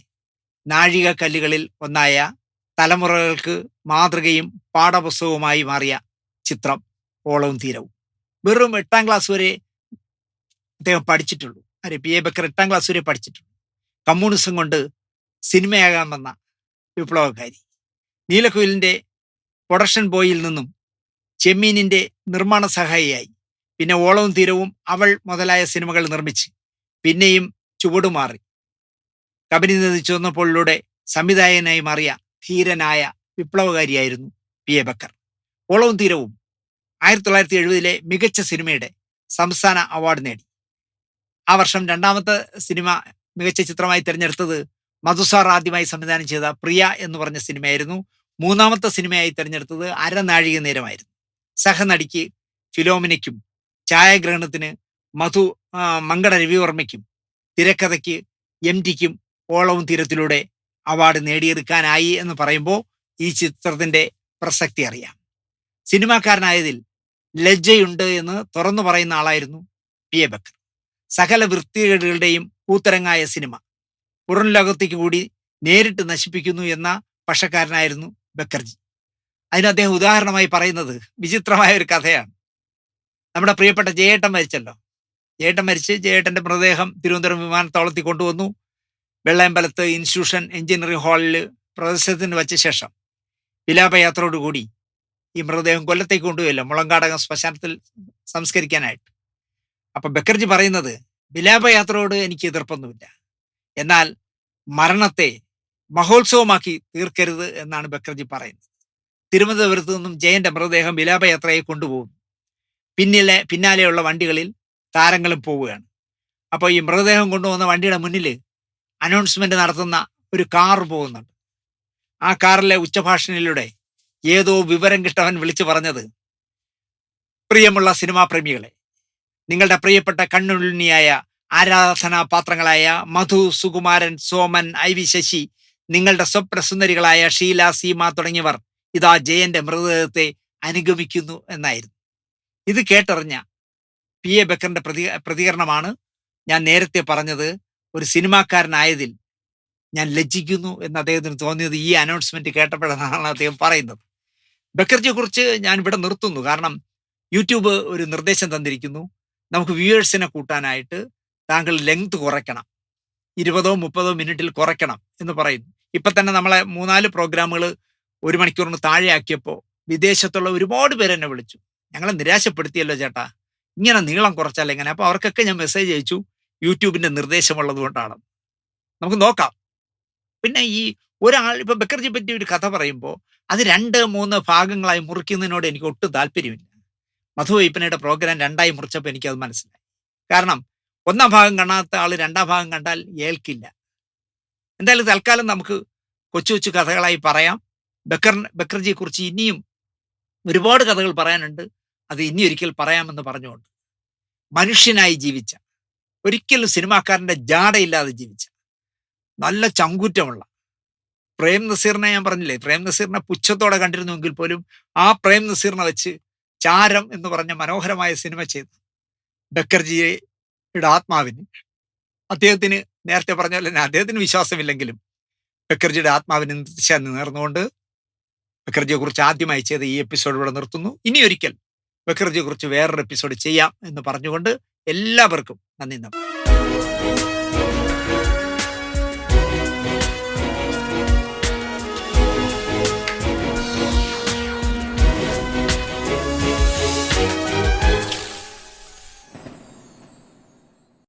നാഴികക്കല്ലുകളിൽ ഒന്നായ, തലമുറകൾക്ക് മാതൃകയും പാഠപുസ്തകവുമായി മാറിയ ചിത്രം ഓളവും തീരവും. വെറും 8ാം ക്ലാസ് വരെ അദ്ദേഹം പഠിച്ചിട്ടുള്ളൂ. പി എ ബക്കർ 8ാം ക്ലാസ് വരെ പഠിച്ചിട്ടുള്ളൂ. കമ്മ്യൂണിസം കൊണ്ട് സിനിമയാകാൻ വന്ന വിപ്ലവകാരി. നീലക്കുയിലിന്റെ പ്രൊഡക്ഷൻ ബോയിൽ നിന്നും ചെമ്മീനിന്റെ നിർമ്മാണ സഹായിയായി. പിന്നെ ഓളവും തീരവും, അവൾ മുതലായ സിനിമകൾ നിർമ്മിച്ച് പിന്നെയും ചുവടുമാറി കബനി നദി ചുവന്നപ്പോളിലൂടെ സംവിധായകനായി മാറിയ ധീരനായ വിപ്ലവകാരിയായിരുന്നു പി എ ബക്കർ. ഓളവും തീരവും 1970 മികച്ച സിനിമയുടെ സംസ്ഥാന അവാർഡ് നേടി. ആ വർഷം രണ്ടാമത്തെ സിനിമ മികച്ച ചിത്രമായി തിരഞ്ഞെടുത്തത് മധുസാർ ആദ്യമായി സംവിധാനം ചെയ്ത പ്രിയ എന്ന് പറഞ്ഞ സിനിമയായിരുന്നു. മൂന്നാമത്തെ സിനിമയായി തിരഞ്ഞെടുത്തത് അരനാഴിക നേരമായിരുന്നു. സഹനടിക്ക് ഫിലോമിനയ്ക്കും, ഛായാഗ്രഹണത്തിന് മധു മങ്കട രവിവർമ്മയ്ക്കും, തിരക്കഥയ്ക്ക് MTക്കും ഓളവും തീരത്തിലൂടെ അവാർഡ് നേടിയെടുക്കാനായി എന്ന് പറയുമ്പോൾ ഈ ചിത്രത്തിന്റെ പ്രസക്തി അറിയാം. സിനിമാക്കാരനായതിൽ ലജ്ജയുണ്ട് എന്ന് തുറന്നു പറയുന്ന ആളായിരുന്നു PA ബക്കർ. സകല വൃത്തികേടുകളുടെയും കൂത്തരങ്ങായ സിനിമ പുറം ലോകത്തേക്ക് കൂടി നേരിട്ട് നശിപ്പിക്കുന്നു എന്ന പക്ഷക്കാരനായിരുന്നു ബക്കർജി. അതിന് അദ്ദേഹം ഉദാഹരണമായി പറയുന്നത് വിചിത്രമായ ഒരു കഥയാണ്. നമ്മുടെ പ്രിയപ്പെട്ട ജയേട്ടൻ മരിച്ചല്ലോ. ജയേട്ടൻ മരിച്ച് ജയേട്ടന്റെ മൃതദേഹം തിരുവനന്തപുരം വിമാനത്താവളത്തിൽ കൊണ്ടുവന്നു. വെള്ളയമ്പലത്ത് ഇൻസ്റ്റിറ്റ്യൂഷൻ എഞ്ചിനീയറിംഗ് ഹാളിൽ പ്രദർശനത്തിന് വച്ച ശേഷം വിലാപയാത്രയോടുകൂടി ഈ മൃതദേഹം കൊല്ലത്തേക്ക് കൊണ്ടുപോയല്ലോ, മുളങ്കാടകം ശ്മശാനത്തിൽ സംസ്കരിക്കാനായിട്ട്. അപ്പൊ ബക്കർജി പറയുന്നത്, വിലാപയാത്രയോട് എനിക്ക് എതിർപ്പൊന്നുമില്ല, എന്നാൽ മരണത്തെ മഹോത്സവമാക്കി തീർക്കരുത് എന്നാണ് ബക്കർജി പറയുന്നത്. തിരുവനന്തപുരത്ത് നിന്നും ജയന്റെ മൃതദേഹം വിലാപയാത്രയെ കൊണ്ടുപോകുന്നു. പിന്നാലെയുള്ള വണ്ടികളിൽ താരങ്ങളും പോവുകയാണ്. അപ്പോൾ ഈ മൃതദേഹം കൊണ്ടുപോകുന്ന വണ്ടിയുടെ മുന്നിൽ അനൗൺസ്മെന്റ് നടത്തുന്ന ഒരു കാർ പോകുന്നുണ്ട്. ആ കാറിലെ ഉച്ചഭാഷണിലൂടെ ഏതോ വിവരം കിട്ടവൻ വിളിച്ചു പറഞ്ഞത്, പ്രിയമുള്ള സിനിമാ പ്രേമികളെ, നിങ്ങളുടെ പ്രിയപ്പെട്ട കണ്ണുണ്ണിയായ ആരാധനാ പാത്രങ്ങളായ മധു, സുകുമാരൻ, സോമൻ, IV ശശി, നിങ്ങളുടെ സ്വപ്നസുന്ദരികളായ ഷീല, സീമ തുടങ്ങിയവർ ഇതാ ജയന്റെ മൃതദേഹത്തെ അനുഗമിക്കുന്നു എന്നായിരുന്നു. ഇത് കേട്ടറിഞ്ഞ PA ബക്കറിന്റെ പ്രതികരണമാണ് ഞാൻ നേരത്തെ പറഞ്ഞത്. ഒരു സിനിമാക്കാരനായതിൽ ഞാൻ ലജ്ജിക്കുന്നു എന്ന് അദ്ദേഹത്തിന് തോന്നിയത് ഈ അനൗൺസ്മെന്റ് കേട്ടപ്പോഴാണ് അദ്ദേഹം പറയുന്നത്. ബക്കർജിയെ കുറിച്ച് ഞാൻ ഇവിടെ നിർത്തുന്നു. കാരണം യൂട്യൂബ് ഒരു നിർദ്ദേശം തന്നിരിക്കുന്നു, നമുക്ക് വ്യൂവേഴ്സിനെ കൂട്ടാനായിട്ട് താങ്കൾ ലെങ്ത് കുറയ്ക്കണം, 20-30 മിനിറ്റിൽ കുറയ്ക്കണം എന്ന് പറയുന്നു. ഇപ്പൊ തന്നെ നമ്മളെ 3-4 പ്രോഗ്രാമുകൾ 1 മണിക്കൂറിന് താഴെയാക്കിയപ്പോൾ വിദേശത്തുള്ള ഒരുപാട് പേര് എന്നെ വിളിച്ചു, ഞങ്ങളെ നിരാശപ്പെടുത്തിയല്ലോ ചേട്ടാ, ഇങ്ങനെ നീളം കുറച്ചാൽ എങ്ങനെ? അപ്പൊ അവർക്കൊക്കെ ഞാൻ മെസ്സേജ് അയച്ചു, യൂട്യൂബിന്റെ നിർദ്ദേശമുള്ളത് കൊണ്ടാണ്. നമുക്ക് നോക്കാം. പിന്നെ ഈ ഒരാൾ ഇപ്പൊ ബക്കർജിയെ പറ്റി ഒരു കഥ പറയുമ്പോൾ അത് 2-3 ഭാഗങ്ങളായി മുറിക്കുന്നതിനോട് എനിക്ക് ഒട്ടും താല്പര്യമില്ല. മധു വൈപ്പനയുടെ പ്രോഗ്രാം 2ആയി മുറിച്ചപ്പോൾ എനിക്കത് മനസ്സിലായി. കാരണം 1-ാം ഭാഗം കാണാത്ത ആൾ 2-ാം ഭാഗം കണ്ടാൽ ഏൽക്കില്ല. എന്തായാലും തൽക്കാലം നമുക്ക് കൊച്ചു കൊച്ചു കഥകളായി പറയാം. ബക്കർജിയെ കുറിച്ച് ഇനിയും ഒരുപാട് കഥകൾ പറയാനുണ്ട്. അത് ഇനി ഒരിക്കൽ പറയാമെന്ന് പറഞ്ഞുകൊണ്ട്, മനുഷ്യനായി ജീവിച്ച, ഒരിക്കലും സിനിമാക്കാരന്റെ ജാടയില്ലാതെ ജീവിച്ച, നല്ല ചങ്കൂറ്റമുള്ള പ്രേം നസീറിനെ ഞാൻ പറഞ്ഞില്ലേ, പ്രേം നസീറിനെ പുച്ഛത്തോടെ കണ്ടിരുന്നുവെങ്കിൽ പോലും ആ പ്രേം നസീറിനെ വെച്ച് ചാരം എന്ന് പറഞ്ഞ മനോഹരമായ സിനിമ ചെയ്തു ബക്കർജിയുടെ ആത്മാവിന്, അദ്ദേഹത്തിന് നേരത്തെ പറഞ്ഞ പോലെ തന്നെ അദ്ദേഹത്തിന് വിശ്വാസമില്ലെങ്കിലും ബക്കർജിയുടെ ആത്മാവിന് ദിശ നേർന്നുകൊണ്ട് ബക്കർജിയെ കുറിച്ച് ആദ്യമായി ചെയ്ത ഈ എപ്പിസോഡ് ഇവിടെ നിർത്തുന്നു. ഇനി ഒരിക്കൽ ബക്കർജിയെ കുറിച്ച് വേറൊരു എപ്പിസോഡ് ചെയ്യാം എന്ന് പറഞ്ഞുകൊണ്ട് എല്ലാവർക്കും നന്ദി.